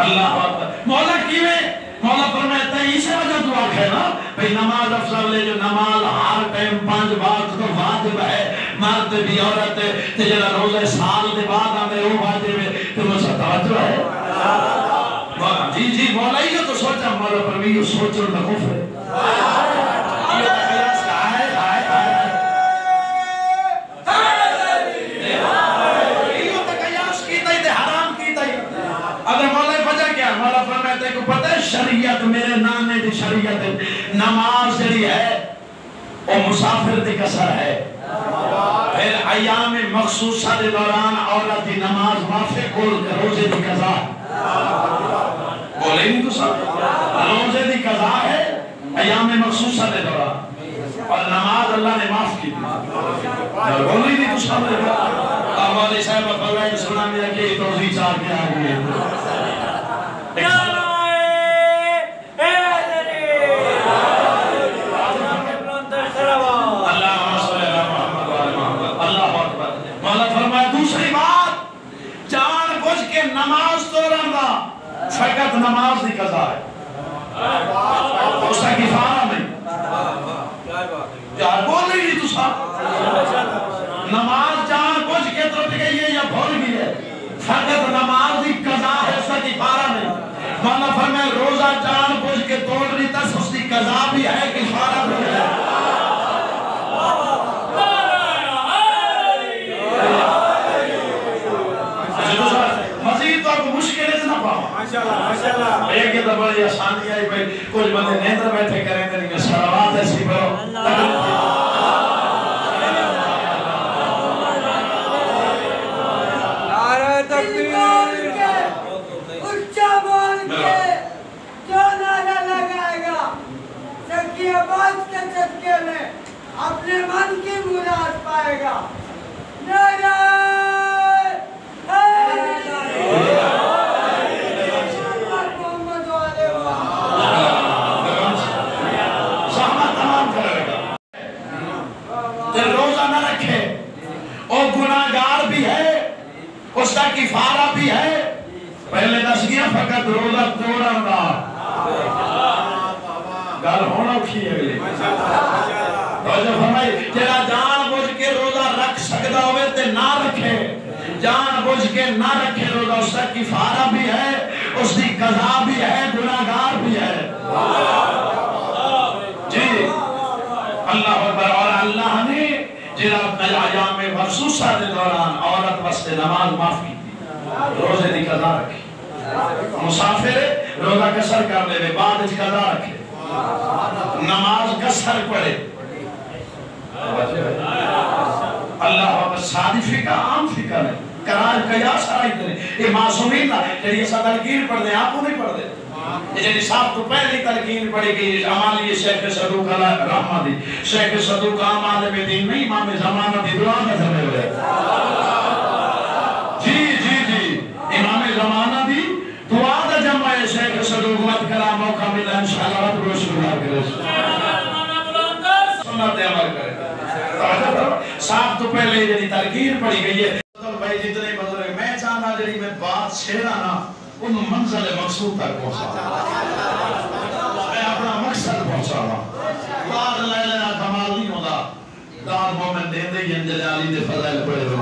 اللہ اکبر. مولا کیویں؟ مولا فرمایا تے اسی وجہ تو آکھے نا بھئی نماز افضل ہے جو نماز ہر ٹائم 5 وقت تو واجب ہے. مرد بھی عورت تے جڑا روزے سال دے بعد آندے وہ واجب ہے. تو مجھے توجہ ہے جی جی مولا یہ تو سوچا. مولا فرمایا یہ سوچو تو کفر ہے. یہ قیاس کا ہے یہ تو قیاس کی تے حرام کی تے. اگر مولا وجہ کیا؟ مولا فرمایا تے کو پتہ ہے شریعت میرے نانے دی شریعت نماز جڑی ہے وہ مسافر دی قصر ہے. پھر ایام مخصوصہ دے دوران عورت دی نماز وافق کھول کے روزے دی قضا. بولے نہیں تو سب روزے دی قضا ہے ایام مخصوصہ دے دوران اور نماز اللہ نے معاف کی. بولے نہیں تو سب آوالی صاحبہ فرمائے سنا میا کہ توضیح چاہ کے آگئی ہے. نماز تو رہنا فقط نماز دی قضا ہے اس کا کفارہ نہیں. یار بول رہی نہیں تو سا نماز جان بوجھ کے ترٹ گئی ہے یا بھول گئی ہے فقط نماز دی قضا ہے اس کا کفارہ نہیں. مولا فرمائے روزہ جان بوجھ کے توڑ رہی تھا اس کی قضا بھی ہے کفارہ بھی ہے. ایک یہ تو بڑی آسانی ہے بھئی کچھ بندے نیندر بیٹھے کریں گے نہیں سلوات ایسی پڑھو. نعرہ تکبیر اچھا بول کے جو نعرہ لگائے گا سکی آواز کے صدقے میں اپنے من کی مراد پائے گا. نعرہ اس کا کفارہ بھی ہے. پہلے دس گیا فقط روزہ توڑا دا گل ہونا اٹھی ہے اگلی. توجہ فرمائی جڑا جان بوجھ کے روزہ رکھ سکتا ہوئے تے نہ رکھے جان بوجھ کے نہ رکھے روزہ اس کا کفارہ بھی ہے اس کی قضا بھی ہے گناہگار بھی ہے. جی اللہ اکبر. اور اللہ نے جناب ایام مخصوصہ دے دوران عورت واسطے نماز معاف کی تھی روزے دی قضا رکھی. مسافر روزہ قصر کر لے بعد اچھ قضا رکھے نماز قصر پڑھے. اللہ اکبر. سادی فقہ عام فقہ نہیں قرار قیاس آئی کرے. یہ معصومین نہ جڑی ایسا تلقین پڑھ دیں آپ کو نہیں پڑھ دیں. یہ جنہی صاحب تو پہلی تلقین پڑھی گئی عمالی شیخ صدوق رحمہ دی. شیخ صدوق عام عالم دین نہیں امام زمانہ دی دعا میں جمعے ہوئے. جی جی جی امام زمانہ دی دعا دا جمعہ ہے. شیخ صدوق وقت کرا موقع ملا انشاءاللہ وقت روش اللہ کرے سنت عمل کرے. صاحب تو پہلے جنہی تلقین پڑھی گئی ہے بھائی جتنے مدر میں چاہنا جنہی میں بات چھیڑا نا ان منزل مقصود تک پہنچا. میں اپنا مقصد پہنچا رہا. دار لیلہ کمال نہیں ہوتا. دار مومن دے دے ین جلالی دے فضائل پڑے ہوئے.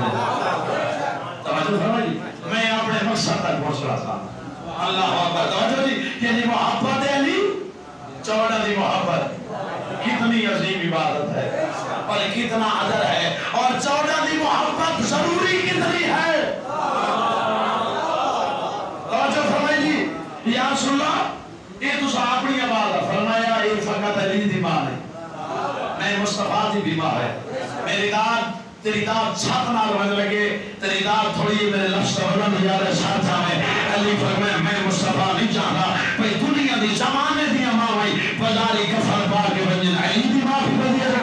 توجہ فرمائی میں اپنے مقصد تک پہنچ رہا تھا. اللہ اکبر. توجہ جی یعنی محبت ہے علی چوڑا دی محبت کتنی عظیم عبادت ہے اور کتنا عدر ہے اور چوڑا دی محبت ضروری کتنی ہے. یا رسول اللہ یہ تو اپنی آواز فرمایا یہ فقط علی دی ماں ہے میں مصطفیٰ دی بھی ماں ہے. میری داد تیری داد چھت نال بن لگے تیری داد تھوڑی میرے لفظ بلند یاد ساتھ جاوے. علی فرمایا میں مصطفیٰ نہیں چاہتا بھئی دنیا دی زمانے دی ماں ہوئی بازاری کفر پا کے بنجن علی دی ماں بھی بنی ہے.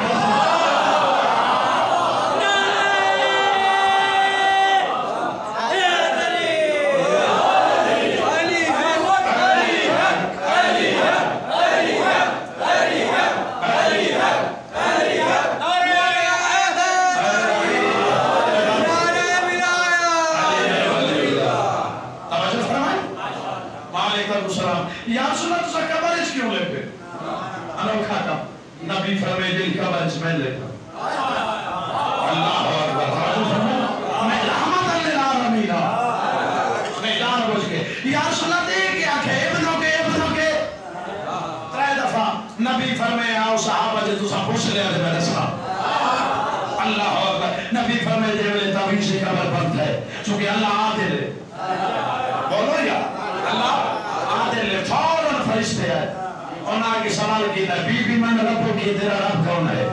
نبی فرمائے دل کا بچ میں لیتا اللہ اکبر میں رحمت للعالمین میں جان بوجھ کے یا رسول اللہ دے کے آکھے ابنوں کے ترے دفعہ نبی فرمائے آؤ صحابہ جے تو سا پوچھ لیا دے میں رسا اللہ اکبر نبی فرمائے دے ملے تعویذ سے خبر بند ہے چونکہ اللہ عادل ہے بولو یا اللہ عادل ہے فوراً فرشتے آئے انہاں آگے سوال کیتا ہے بی بی من ربو کی تیرا رب کون ہے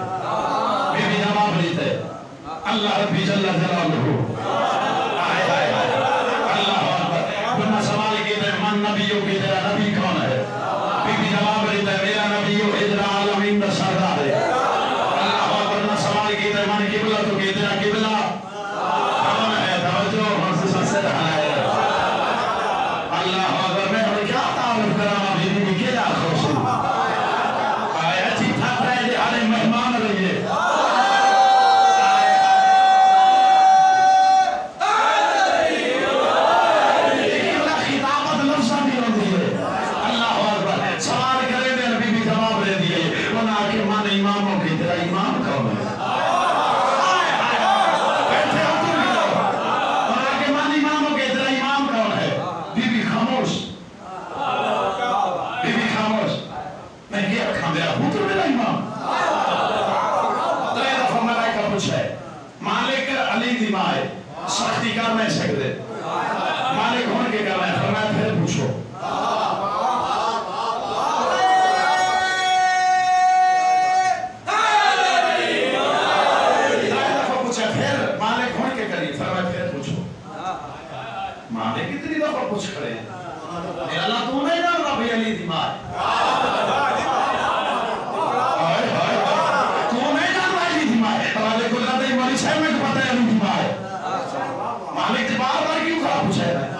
بی بی جواب لیتے اللہ ربی جل جلالہ آئے آئے اللہ اکبر انہاں سوال کیتا ہے من نبیوں کی تیرا نبی کون ہے بی بی جواب لیتے ہے میرا نبیوں حضر عالمین دا سردار ہے اللہ اکبر انہاں سوال کیتا ہے من قبلہ تو کی تیرا قبلہ کون ہے توجہ محسوس سے رہا ہے اللہ اکبر میں ہمیں کیا تعارف کراما بی بی کے لئے خوش ہے آیا جی تھا رہے دے آلے مہمان رہیے لیکن اللہ خطابت لفظہ بھی ہوتی ہے اللہ اکبر سوال کرے دے نبی بھی جواب رہ دیئے انہاں آکے من اماموں کی تیرا امام کون ہے بیٹھے ہو تم بھی لو انہاں آکے من اماموں کی تیرا امام کون ہے بی بی خاموش بی بی خاموش میں کیا رکھا میرا ہوں تو میرا امام ترے دفعہ ملائکہ پوچھے مالک علی دی مائے سختی کر نہیں سکتے مالک ہون کے کر رہے ہیں فرمایا پھر پوچھو ترے دفعہ پوچھے پھر مالک ہون کے کری فرمایا پھر پوچھو مالک کتنی دفعہ پوچھ کھڑے ہیں اے اللہ تو نہیں جان رہا بھئی علی دی مائے مالک جی بار بار کیوں کھڑا پوچھے رہا ہے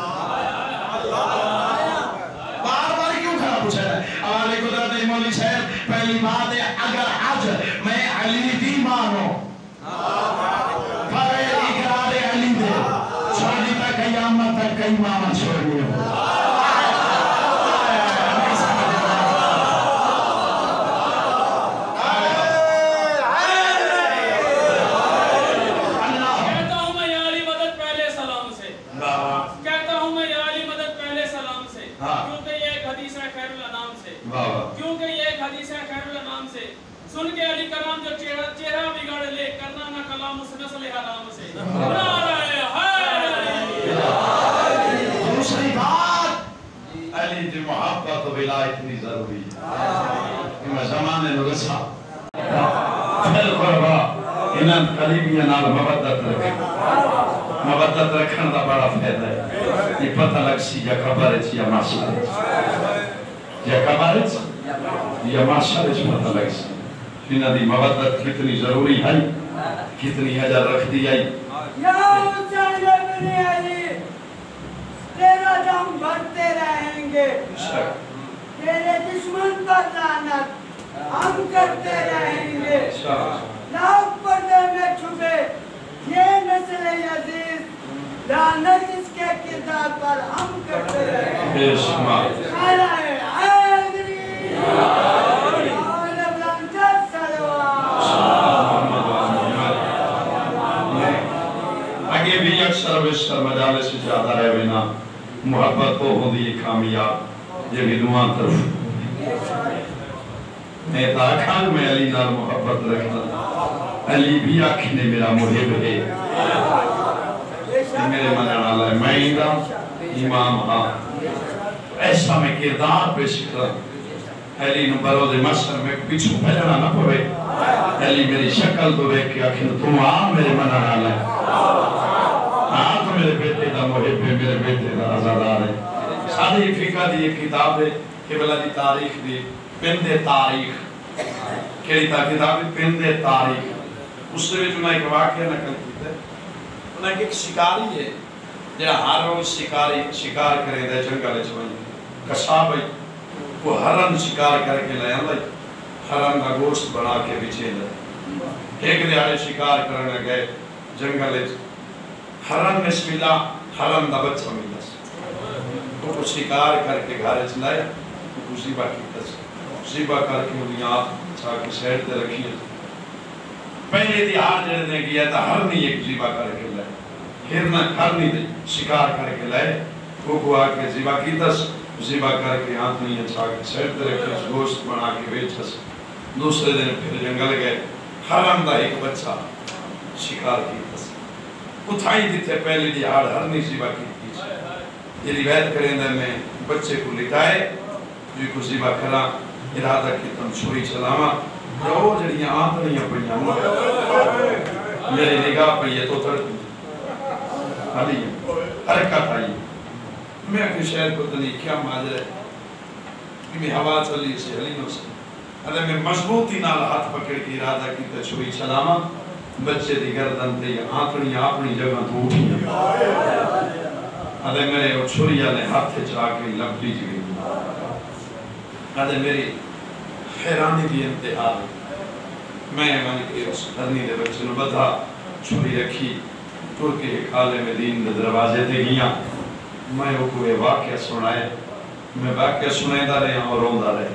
بار بار کیوں کھڑا پوچھے رہا ہے حوالے قدرت مولی صاحب پہلی بات ہے اگر آج میں علی دی مانو پھر اقرار علی دے چھوڑی تا قیامت تک کئی ماما چھوڑی ہو سن کے علی کرام جو چہرہ بگڑ لے کرنا نہ کلام اس نسل حرام سے نعرہ حیدر دوسری بات علی دی محبت و ولا اتنی ضروری ہے کہ میں زمانے نو رسا پھر قربا انہاں قریبیاں نال مودت رکھن دا بڑا فائدہ ہے یہ پتہ لگ سی یا خبر ہے یا معاشرہ یا خبر ہے یا معاشرہ پتہ لگ سی انہاں دی مودت کتنی ضروری ہے کتنی حجر رکھ دی ہے یا حسین ابن علی تیرا دم بھرتے رہیں گے تیرے دشمن پر لعنت ہم کرتے رہیں گے لاکھ پردے میں چھپے یہ نسل عزیز لعنت اس کے کردار پر ہم کرتے رہیں گے بے شمار نعرہ حیدری آگے بھی اکثر وشتر مجالے سے زیادہ رہے بنا محبت ہو دی کامیاب یہ بھی دعا طرف میں تاکھان میں علی نال محبت رکھتا علی بھی آکھنے میرا محب ہے میرے منع اللہ ہے میں ایدہ امام ہاں ایسا میں کردار پیش کرتا علی نو برود مصر میں پیچھو پھیلنا نہ پوے علی میری شکل تو دیکھ کے آخر تم آم میرے منع اللہ ہے تو میرے بیٹے دا محب ہے میرے بیٹے دا عزادار ہے سادی فقہ دی ایک کتاب ہے قبلہ دی تاریخ دی پند تاریخ کیڑی تا کتاب ہے پند تاریخ اس نے بھی انہیں ایک واقعہ نقل کیتا ہے انہیں ایک شکاری ہے جہاں ہر روز شکار کرے دے جنگل چوئی کشاب ہے وہ ہرن شکار کر کے لے آندا ہرن کا گوشت بنا کے بچے دے ایک دیہڑے شکار کرنے گئے جنگل ہرن بسم اللہ ہرن دا بچہ ملا تو شکار کر کے گھر چلائے تو خوشی باقی تس ذبح کر کے انہیں آپ چھا کے سیڈ تے رکھی ہے پہلے دیہار جڑے نے کیا تھا ہرنی ایک ذبح کر کے لائے ہرنا ہرنی دے شکار کر کے لائے کو آ کے ذبح کی تس ذبح کر کے ہاتھ نہیں چھا کے سیڈ تے رکھی اس گوشت بنا کے بیچس دوسرے دن پھر جنگل گئے حرم دا ایک بچہ شکار کی تس اتھائی دیتے پہلے دیہار ہرنی ذبح کی یہ روایت کریں دے میں بچے کو لٹائے جو کو ذبح کرا ارادہ کی تم چھوڑی چلاما جو جڑیاں آنتڑیاں پڑیاں میری نگاہ پہ یہ تو تڑتی حالی حرکت آئی میں کہ شہر کو تنی کیا ماجر ہے کہ میں ہوا چلی سے حلی نو سے اگر میں مضبوطی نال ہاتھ پکڑ کے ارادہ کی تے چھوڑی چلاما بچے دی گردن تے آنتڑیاں اپنی جگہ تو اٹھیاں اگر میرے وہ چھوڑیا نے ہاتھ چاہ کے لب لیج گئی اگر میری حیرانی دی انتہا میں مانی کہ اس ہرنی دے بچے نو بدھا چھوڑی رکھی ٹور کے حکالے میں دین دے دروازے دے گیاں میں وہ کوئی واقعہ سنائے میں واقعہ سنائے دا رہے اور روندہ رہے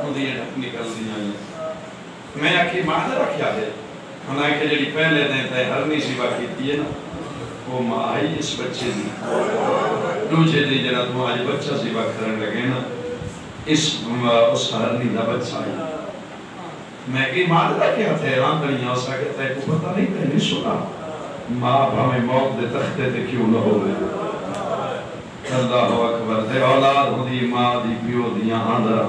وہ دیئے ڈھک نکل دیا میں آکھی مادر کیا ہے ہمیں کہ جڑی پہلے دیں تے ہرنی ذبح کیتی ہے نا وہ ماں آئی اس بچے دی دوجہ دی جڑا تو آج بچہ ذبح کرنے لگے نا اس ہرنی دا بچہ آئی میں کہ مادر کیا تھے ایران کریاں اس کا کہتا ہے کو پتہ نہیں پہلے سنا ماں ہمیں موت دے تختے دے کیوں نہ ہو گئے اللہ اکبر دے اولاد ہوں دی ماں دی پیو دیاں آندرہ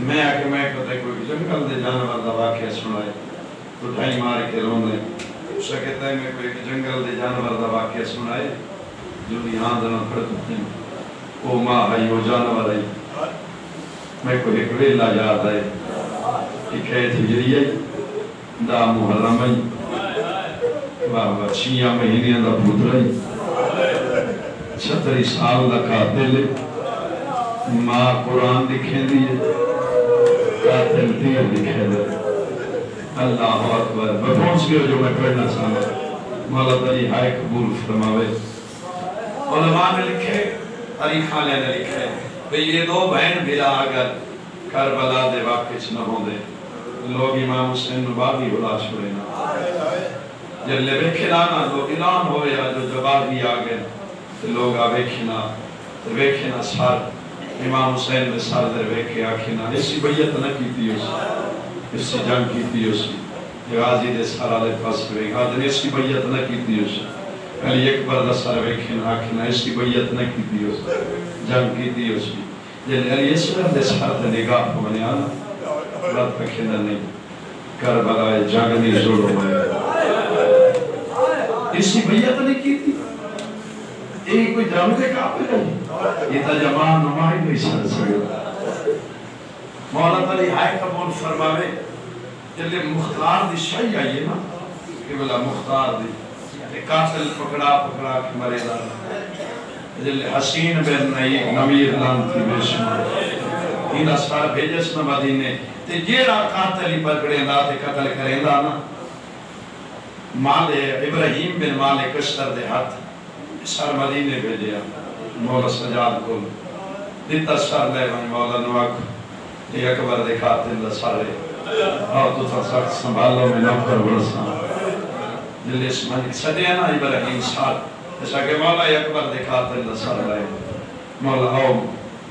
میں آکے میں کہتا ہے کوئی جنگل دے جانور دا واقعہ سنائے تو ڈھائی مار کے رونے اس کا کہتا ہے میں کوئی جنگل دے جانور دا واقعہ سنائے جو دی آندرہ پڑھتے ہیں وہ ماں آئی وہ جانور آئی میں کوئی ایک ویلہ یاد آئے ایک ہے ہجری ہے دا محرم ہے بابا چھیاں مہینیاں دا پوتر ہے 36 سال دا قاتل ہے ماں قرآن دکھیں دیئے قاتل تیر دکھیں دے اللہ اکبر میں پہنچ گیا جو میں پڑھنا چاہتا مولا تعالی ہائے قبول فرماوے علماء نے لکھے تاریخ والے نے لکھے کہ یہ دو بہن بلا اگر کربلا دے واقع نہ ہوں دے لوگ امام حسین نباغی بلا چھوڑے نا جب لے بیکھلانا تو اعلان ہوئے جو جباغی آگئے لوگ آویکھنا ویکھنا سار امام حسین نے سار در ویکھے آکھنا اسی بیعت نہ کیتی اسی جنگ کیتی اسی غازی دے سارا لے پاس ویکھا دن اسی بیعت نہ کیتی اسی علی اکبر دا سار ویکھنا آکھنا اسی بیعت نہ کیتی اسی جنگ کیتی اسی جب علی اصغر دے سار دے نگاہ کو بنے آنا رات پکھنا نہیں کربلائے جنگ نہیں ظلم ہے اسی بیعت نہیں کیتی ایک کوئی جنگ دے کافر نہیں یہ تا جمان نمائی نہیں سر سکتا مولا تعالی ہائے قبول فرماوے جلے مختار دی شاہی آئیے نا کہ بلا مختار دی قاتل پکڑا پکڑا کی مرے دارا جلے حسین بن نمیر لانتی بے شمار ہی نصفار بھیجس نا مدینے تے جیڑا قاتلی پکڑے دا تے قتل کریں دا نا مال ابراہیم بن مال کشتر دے ہاتھ سر مدینے بھیجیا مولا سجاد کو دیتا سر لے بھائی مولا نواک یہ اکبر دے قاتل دا سر لے اور تو تھا سخت سنبھالو میں نوکر برسا جلے اس ملک سجیا نا ابراہیم سار ایسا کہ مولا یہ اکبر دے قاتل دا سر لے مولا آؤ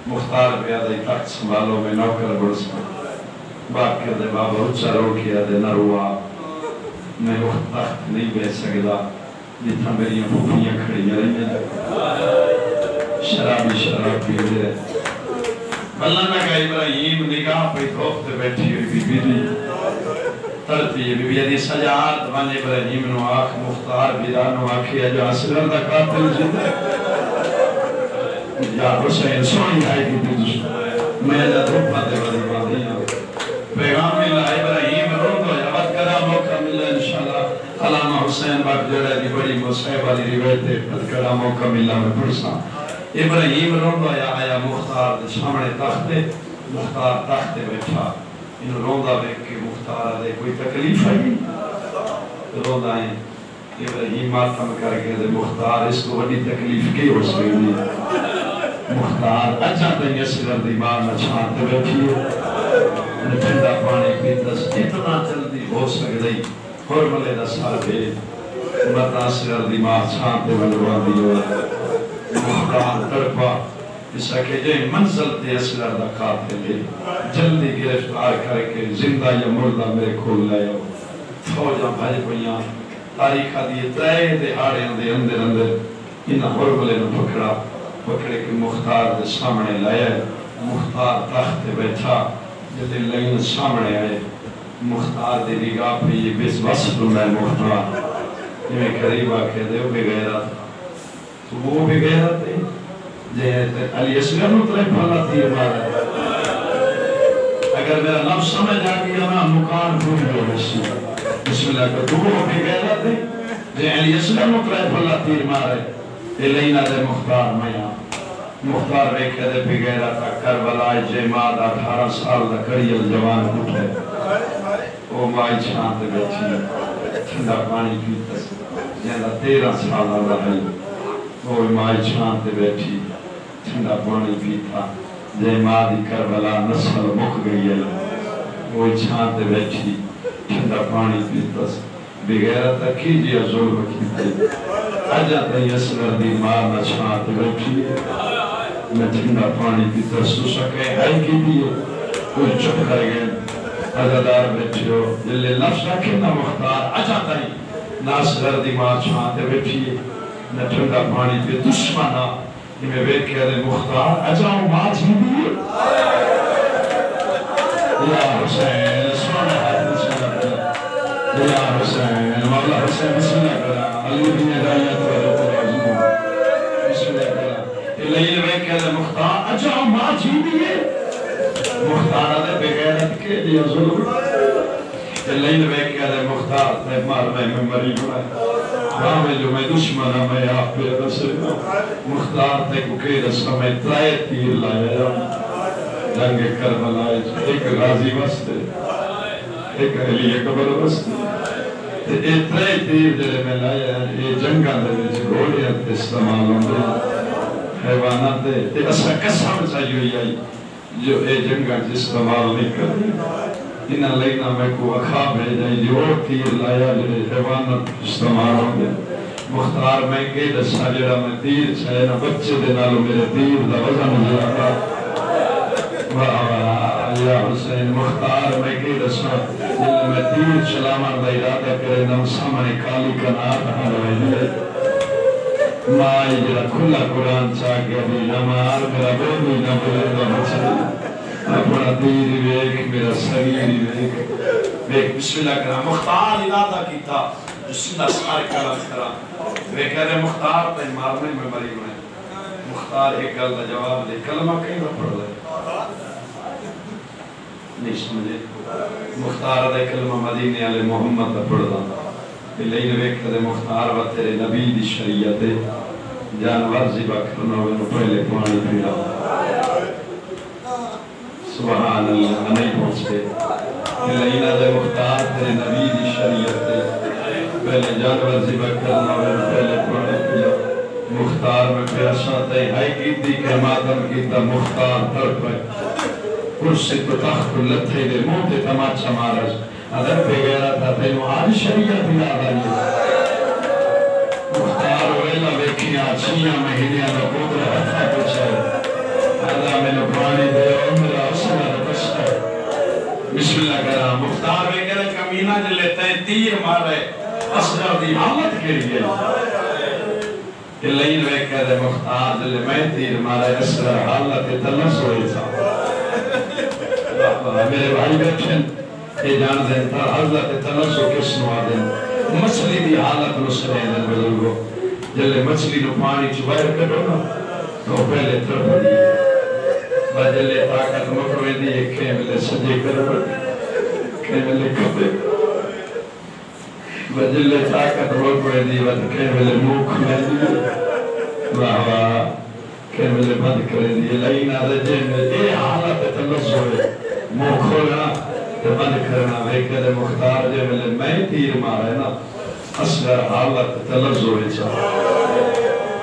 مختار بیادی تخت سنبھالو میں نوکر برسا باق کر دے بابا اچھا رو کیا دے نروا میں وہ تخت نہیں بیٹھ سکتا جتنا میری پھوپیاں کھڑی رہی ہیں شرابی شراب پی دے اللہ نے کہا ابراہیم نگاہ پہ دھوکتے بیٹھی ہوئی بی بی دی ترتی بی بی دی سجاد من ابراہیم نو آنکھ مختار بیرانو آنکھیا جو اصغر دا قاتل جدے یا حسین سونی آئی کی دیدش میں جا دھوپا دے بڑی باندیاں پیغام ملا ابراہیم رو دو یا بات کرا موقع ملا انشاءاللہ علامہ حسین باق جڑے دی بڑی مصحب والی روایتے بات کرا موقع ملا میں پرسا ابراہیم رو دو یا آیا مختار دے سامنے تختے مختار تختے بیٹھا انہوں روندہ بیک کے مختار دے کوئی تکلیف ہے روندہ ہیں ابراہیم ماتم کر کے دے مختار اس کو بڑی تکلیف کی ہو سکتی مختار اچھا تھی اصغر دی ماں نہ چھانتے بیٹھی ہے ٹھنڈا پانی پیتا اتنا جلدی ہو سکتی حرملے دا سار بھیج مت اصغر دی ماں چھانتے بلوا دیو مختار تڑپا اس کہ جو منزل تے اصغر دا قاتل ہے جلدی گرفتار کر کے زندہ یا مردہ میرے کھول لائے فوجاں بھائی پہیاں تاریخہ دیئے ترائے دے آڑے اندر انہاں حرملے نے پکڑے کہ مختار دے سامنے لائے مختار تخت بیٹھا جلدی لائن سامنے آئے مختار دے نگاہ پہ یہ بیس وصف میں مختار یہ میں قریبا کہہ دے وہ بھی غیرت تو وہ بھی غیرت ہے جہتے علی اصغر نو ترے پھلا تیر مارا اگر میرا لفظ سمجھ آ گیا میں مکان بھول گیا بسم اللہ کا تو وہ بھی غیرت ہے جہتے علی اصغر نو ترے پھلا تیر مارا لینا دے مختار میاں مختار بیکھے دے پی گئرہ تا کربلائے جیماد 18 سال دا کریل جوان اٹھے وہ مائی چھانتے بیٹھی ٹھنڈا پانی پیتا جیندہ 13 سال آدھا ہے وہ مائی چھانتے بیٹھی ٹھنڈا پانی پیتا جیمادی کربلا نسل مک گئی ہے وہ چھانتے بیٹھی ٹھنڈا پانی پیتا بغیرتا کیجئے ظلم کیتے آجاتا ہی اصغر دی ماں نہ چھانتے بیٹھی میں ٹھنڈا پانی پیتا سو سکے ہائی کی دیئے کچھ چپ کر گئے عزادار بیٹھے ہو جلے لفظ رکھے نہ مختار آجاتا ہی نہ اصغر دی ماں چھانتے بیٹھی نہ ٹھنڈا پانی پی دشمنا یہ میں بیٹھ کے دے مختار اجاؤں ماں جھی دیئے یا حسین سونا ہے یا حسین مولا حسین بسم اللہ کرا علی بن ہدایت و بسم اللہ کرا لیل میں کہہ مختار اجاؤ ماں جھی دیئے مختار آدھے بغیرت کے دیا ظلم لیل میں کہہ مختار تے مار میں مری ہوئے ہاں میں جو میں دشمنہ میں آپ پہ رسل مختار تے کو کہ رسل میں ترائے تیر لایا جنگ کربلا ایک غازی وستے ایک علی اکبر وستے اتنے تیر جلے میں لایا یہ جنگاں دے گھوڑیاں استعمال ہوندے حیوانات دے اسا قسم چاہیے ہوئی آئی جو اے جنگاں استعمال نہیں کرتے انہاں لینا میں کو اخاب ہے جائے جو تیر لایا جلے حیوانات استعمال ہوندے مختار میں کہ دسا جڑا میں تیر چاہے نا بچے دے نالو میرے تیر دا وزن جاتا یا حسین مختار میں کہ دسا جلے میں تیر چلامان دا ارادہ کرے نم سامنے کالی کنات ہاں رہے مائی جرا کھلا قرآن چاہ گیا بھی نمار میرا بودی نبولے دا بچے اپنا تیر ویک میرا سگیری ویک بسم اللہ کرا مختار ارادہ کیتا جس نے سارے کلام کرا وہ کہہ رہے مختار تے مارنے میں مری ہوئے مختار ایک گل دا جواب دے کلمہ کہیں نہ پڑھ لے نہیں سمجھے مختار دے کلمہ مدینے علی محمد دا پڑھ دا لیل ویک دے مختار و تیرے نبی دی شریعت جانور زبا کرنا ہوئے نو پہلے پانی پیڑا سبحان اللہ نہیں پہنچتے لیل دے مختار تیرے نبی دی شریعت پہلے جانور زبا کرنا ہوئے نو پہلے پانی پیڑا مختار میں پیاسا تے ہائی کی دی کہ ماتم کی تا مختار تڑپ ہے کرسی تو تخت لتھے دے موتے تماچا مارج ادھر پہ گیرہ تھا تینو آج شریعت یاد آئی مختار ویلا بیکھیاں چھیاں مہینیاں دا قدر ہتھا پچھے اللہ میں نبرانی دے اور میرا اصلہ بچتا بسم اللہ کرا مختار میں کہہ کمینہ جلے تے تیر مارے اصغر دی حالت کے لیے کہ لین میں کہہ مختار جلے میں تیر مارے اصغر حالت تلس ہوئی تھا میرے بھائی بیٹھیں یہ جان دیں تا حضرت تنسو کس نو آدیں مچھلی دی حالت نو سنے دیں بزرگو جلے مچھلی نو پانی چوائر کرو نا تو پہلے ترپ دیئے بجلے طاقت مکروے دیئے کھیملے سجے کرو کھیملے کھپے بجلے طاقت مکروے دیئے کھیملے موکھ میں دیئے واہ کھیملے بند کرے دیئے لائن آدھے جن یہ حالت تنسو ہے منہ کھولنا تو بند کرنا ویکر مختار جے ملے میں تیر مارے نا اصغر حالت تلزوئے چاہا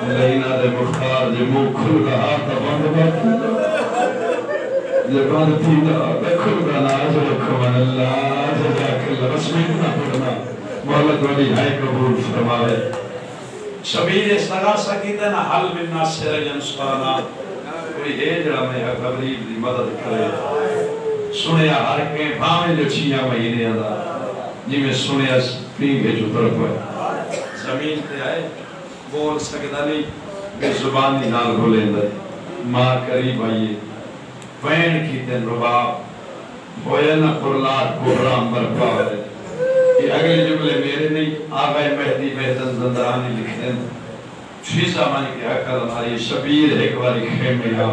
لینا دے مختار جے منہ کھل رہا تا بند باتی جے بند تھی دا کھل رہا ناز رکھو من اللہ جزاک اللہ بس میں اتنا پڑھنا محلت والی ہائے قبول فرمائے شبیر استغاثہ کی دینا حل من ناصر جنسانا کوئی ہے جڑا میں غریب دی مدد کرے سنیا ہر کے بھاویں جو چھیاں مہینے آدھا جی میں سنیا پینگے جو طرف ہوئے زمین تے آئے بول سکتا نہیں بے زبانی نال بولیں دے ماں قریب آئیے پین کی تین رباب ہوئے نا قرلات قرآن برپا ہے یہ اگلے جملے میرے نہیں آغای مہدی بہتن زندرانی لکھتے ہیں فیضا مانی کے حقل ہماری شبیر ایک باری خیمے آ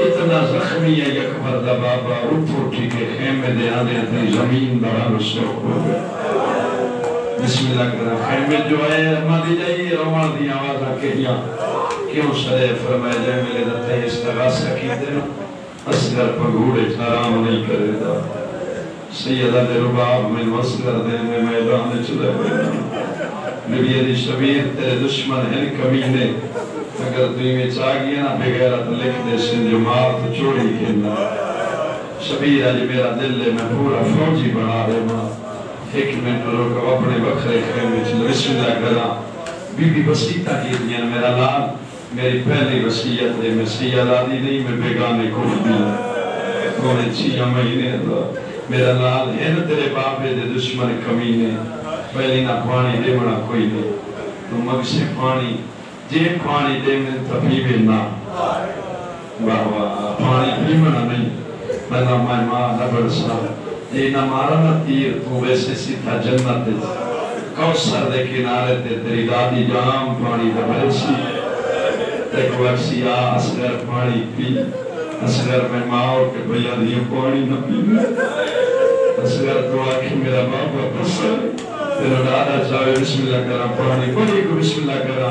اتنا زخمی ہے یک بردہ بابا اٹھوٹی کے خیمے دے آنے اتنی زمین دران رسوک ہو گئے بسم اللہ کرنا خیمے جو ہے مادی جائیے روان دی آوازہ کہیا کیوں سرے فرمائے جائے ملے دتے استغاثہ کی دینا اسگر پگوڑے حرام نہیں کرے دا سیدہ دے رباب میں مسگر دے میں میدان چلے ہوئے نبی علی شبیر تیرے دشمن ہیں کمینے اگر دوئی میں چاگی نا بغیرت لکھ دے سن جماعت چوڑی کھنا شبیر آج میرا دل لے میں پورا فوجی بنا دے ماں ایک منٹ روکو اپنے بکھرے خیمے چلے بسم اللہ کرا بی بی وسیطہ کی دیا میرا لال میری پہلی وسیعت دے میں سیادادی نہیں میں بیگانے کھوٹ دیا کونے چھیاں مہینے اللہ میرا لال ہے نا تیرے باپے دے دشمن کمینے پہلی نہ پانی دے منا کوئی نہیں تو مگ سے پانی جے پانی دے میں تفیبے نا پانی بھی منا نہیں بنا مائی ماں نبر سا یہ نہ مارا نہ تیر تو ویسے سی تھا جنت کوثر دے کنارے تے تیری دادی جام پانی دبر سی ایک وقتی آ اسگر پانی پی اسگر میں ماں کے بھیا دیئے پانی نہ پی اسگر تو آکھی میرا بابا پسر تیرا دادا چاہے بسم اللہ کرا پانی کوئی کو بسم اللہ کرا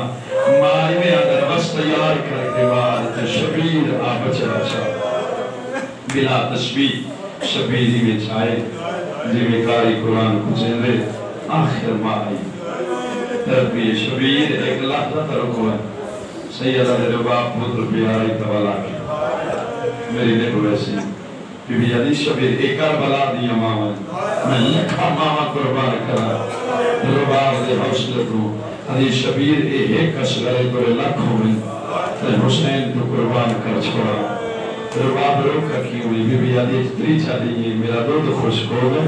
مائی میں اگر بس تیار کر کے بعد شبیر آ بچا چاہ بلا تشبیح شبیری میں چھائے جی میں کاری قرآن کو چہرے آخر مائی تربی شبیر ایک لحظہ ترکو ہے سیدہ دے رباب پتر پیاری تولا کی میری دیکھو ویسی بی بی علی شبیر ایک کربلا دیا ماما میں لکھا ماما قربان کرا رباب دے حوصلے کو علی شبیر ایک اشغرے پر لکھوں میں تے حسین تو قربان کر چھوڑا رباب روکا کی ہوئی بی بی علی تری چاہیے میرا دو خوش ہو گئے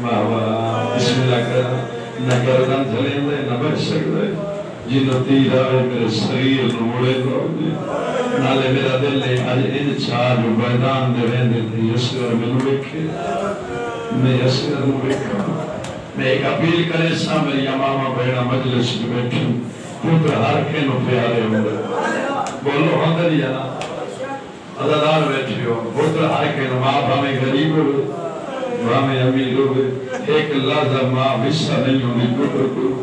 بسم اللہ کرا نہ گردن جھلیں دے نہ بچ سکتے جنہوں تیر آئے میرے سریر نوڑے دو نالے میرا دل لے آج ان چار جو بیدان دے رہنے تھے یسگر میں نوکے میں یسگر نوکا میں ایک اپیل کرے سا میری امامہ بیڑا مجلس میں بیٹھوں پوتر ہر کے نو پیارے ہوں بولو ہاں دلی جانا عددار بیٹھے ہو پوتر ہر کے نو ماں ہمیں غریب ہوئے ہمیں امیر ہوئے ایک لحظہ ماں حصہ نہیں ہوئی پوتر کو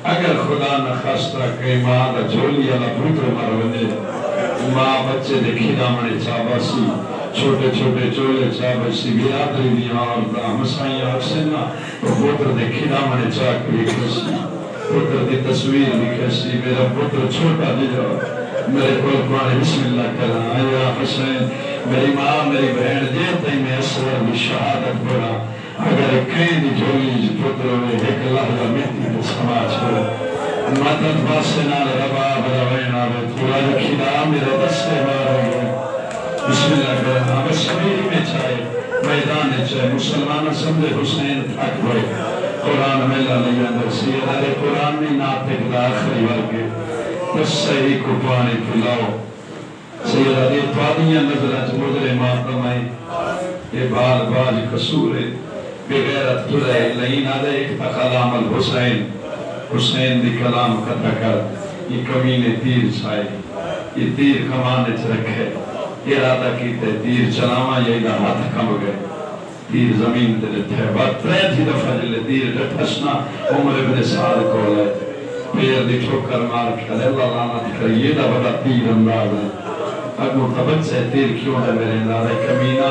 اگر خدا نہ خواستہ کہ ماں دا جولی اللہ پوتر مرونے ماں بچے دے کھیدامنے چاباسی چھوٹے چھوٹے چولے چاباسی بیرادری دیا اور دا مسائیہ حسنہ پوتر دے کھیدامنے چاکری کسی پوتر دی تصویر بھی کسی میرا پوتر چھوٹا دیا میرے قرآن بسم اللہ کرنا آیا حسین میری ماں میری بہن دیتا ہی میں اصغر بھی شہادت پڑا اگر کہیں دی جولی پتر ہوئے ایک لحظہ مہتی دے سماج کو مدد باسنا رباب روینا بے تھوڑا رکھی دا میرے دستے مارے گئے بسم اللہ کرنا بس سبیری میں چاہے میدان چاہے مسلمان سمجھے حسین تھک ہوئے قرآن میں لیا اندر سیدہ دے قرآن میں ناطق دا آخری ورگے بس صحیح کو پانی پلاؤ سیدہ دے پادیاں نظرات مدر ماتم آئی یہ بال باج قصور ہے بغیرت تلے لئین آدھے ایک تا کلام الحسین حسین دی کلام قطع کر یہ کمینے تیر چھائے یہ تیر کمانے چھ رکھے ارادہ کیتے تیر چلاما یہ دا ہاتھ کم گئے تیر زمین تیرے تھے بات ترے تھی دفعہ جلے تیر ڈٹھسنا عمر ابن سعد کو لے پیر دی ٹھوکر مار کھلے اللہ لعنت کر یہ دا بڑا تیر انداز ہے اب مرتبت سے تیر کیوں ہے میرے اندازہ کمینہ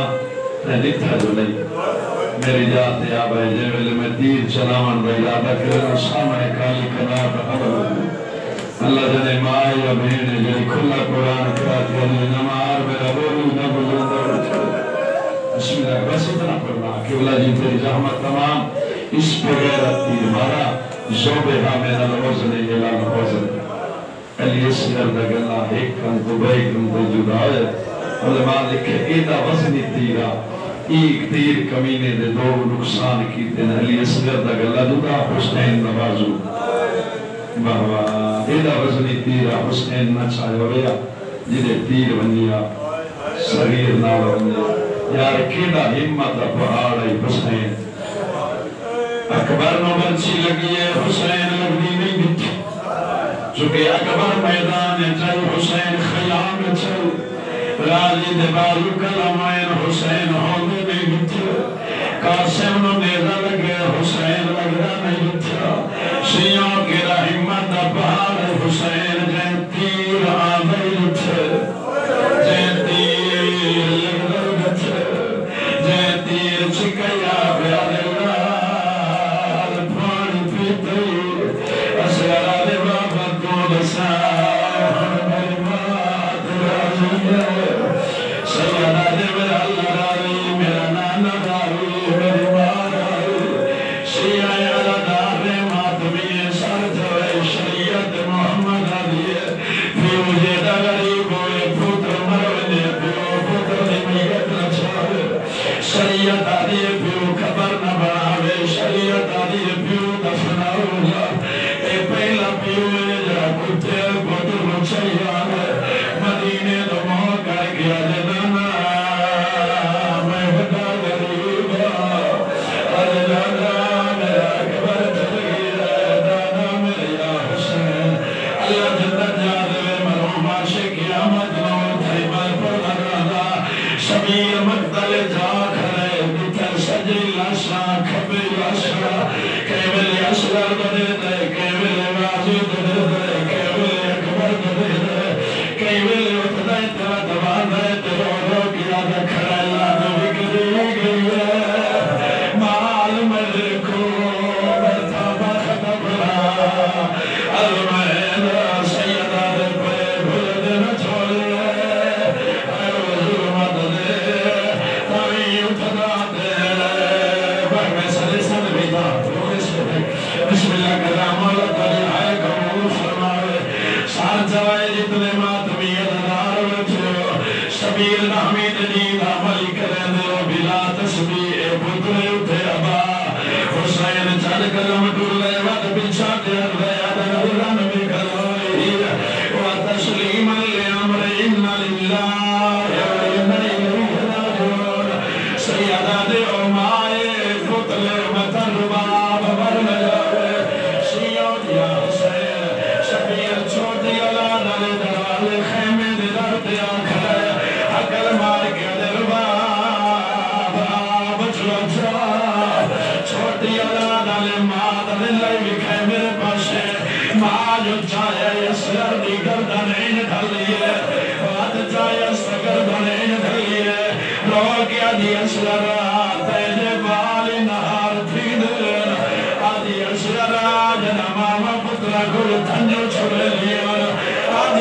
تینک تھا جو نہیں میری جاتے آبائے جیوے میں تیر چلاون بھائی ارادہ کرنا سامنے کالی کنار حمل اللہ جنے ماں یا بہن جنے کھلا قرآن کراتی اللہ نمار میرا بولو نہ بولو بسم اللہ بس اتنا پڑھنا کہ اللہ جی تیری زحمت تمام اس بغیر تیر مارا زوبہا من الوزن الى الوزن علی اسگر دگلہ ایک کن تو بیک کن تو جدا ہے علماء لکھے ایدہ وزنی تیرا ایک تیر کمینے دے دو نقصان کیتے ہیں علی اسگر دگلہ جدا حسین نوازو بہوا ایدہ وزنی تیرا حسین نہ چاہے ہویا جنہیں تیر بنیا صغیر نہ بنیا یار کیڑا ہمت پہاڑ ہے حسین اکبر نو بچی لگی ہے حسین لگنی نہیں بچی چونکہ اکبر میدان چل حسین خیام چل راجی دبارو کلامین حسین ہونے نہیں بچی قاسم نو نیزہ لگے حسین لگنا نہیں بچی شیعوں کی رحمت پہاڑ ہے حسین جن تیر آدھائی لچھے جن تیر لگنا بچے جن تیر چکیا بیاد اللہ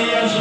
Yeah.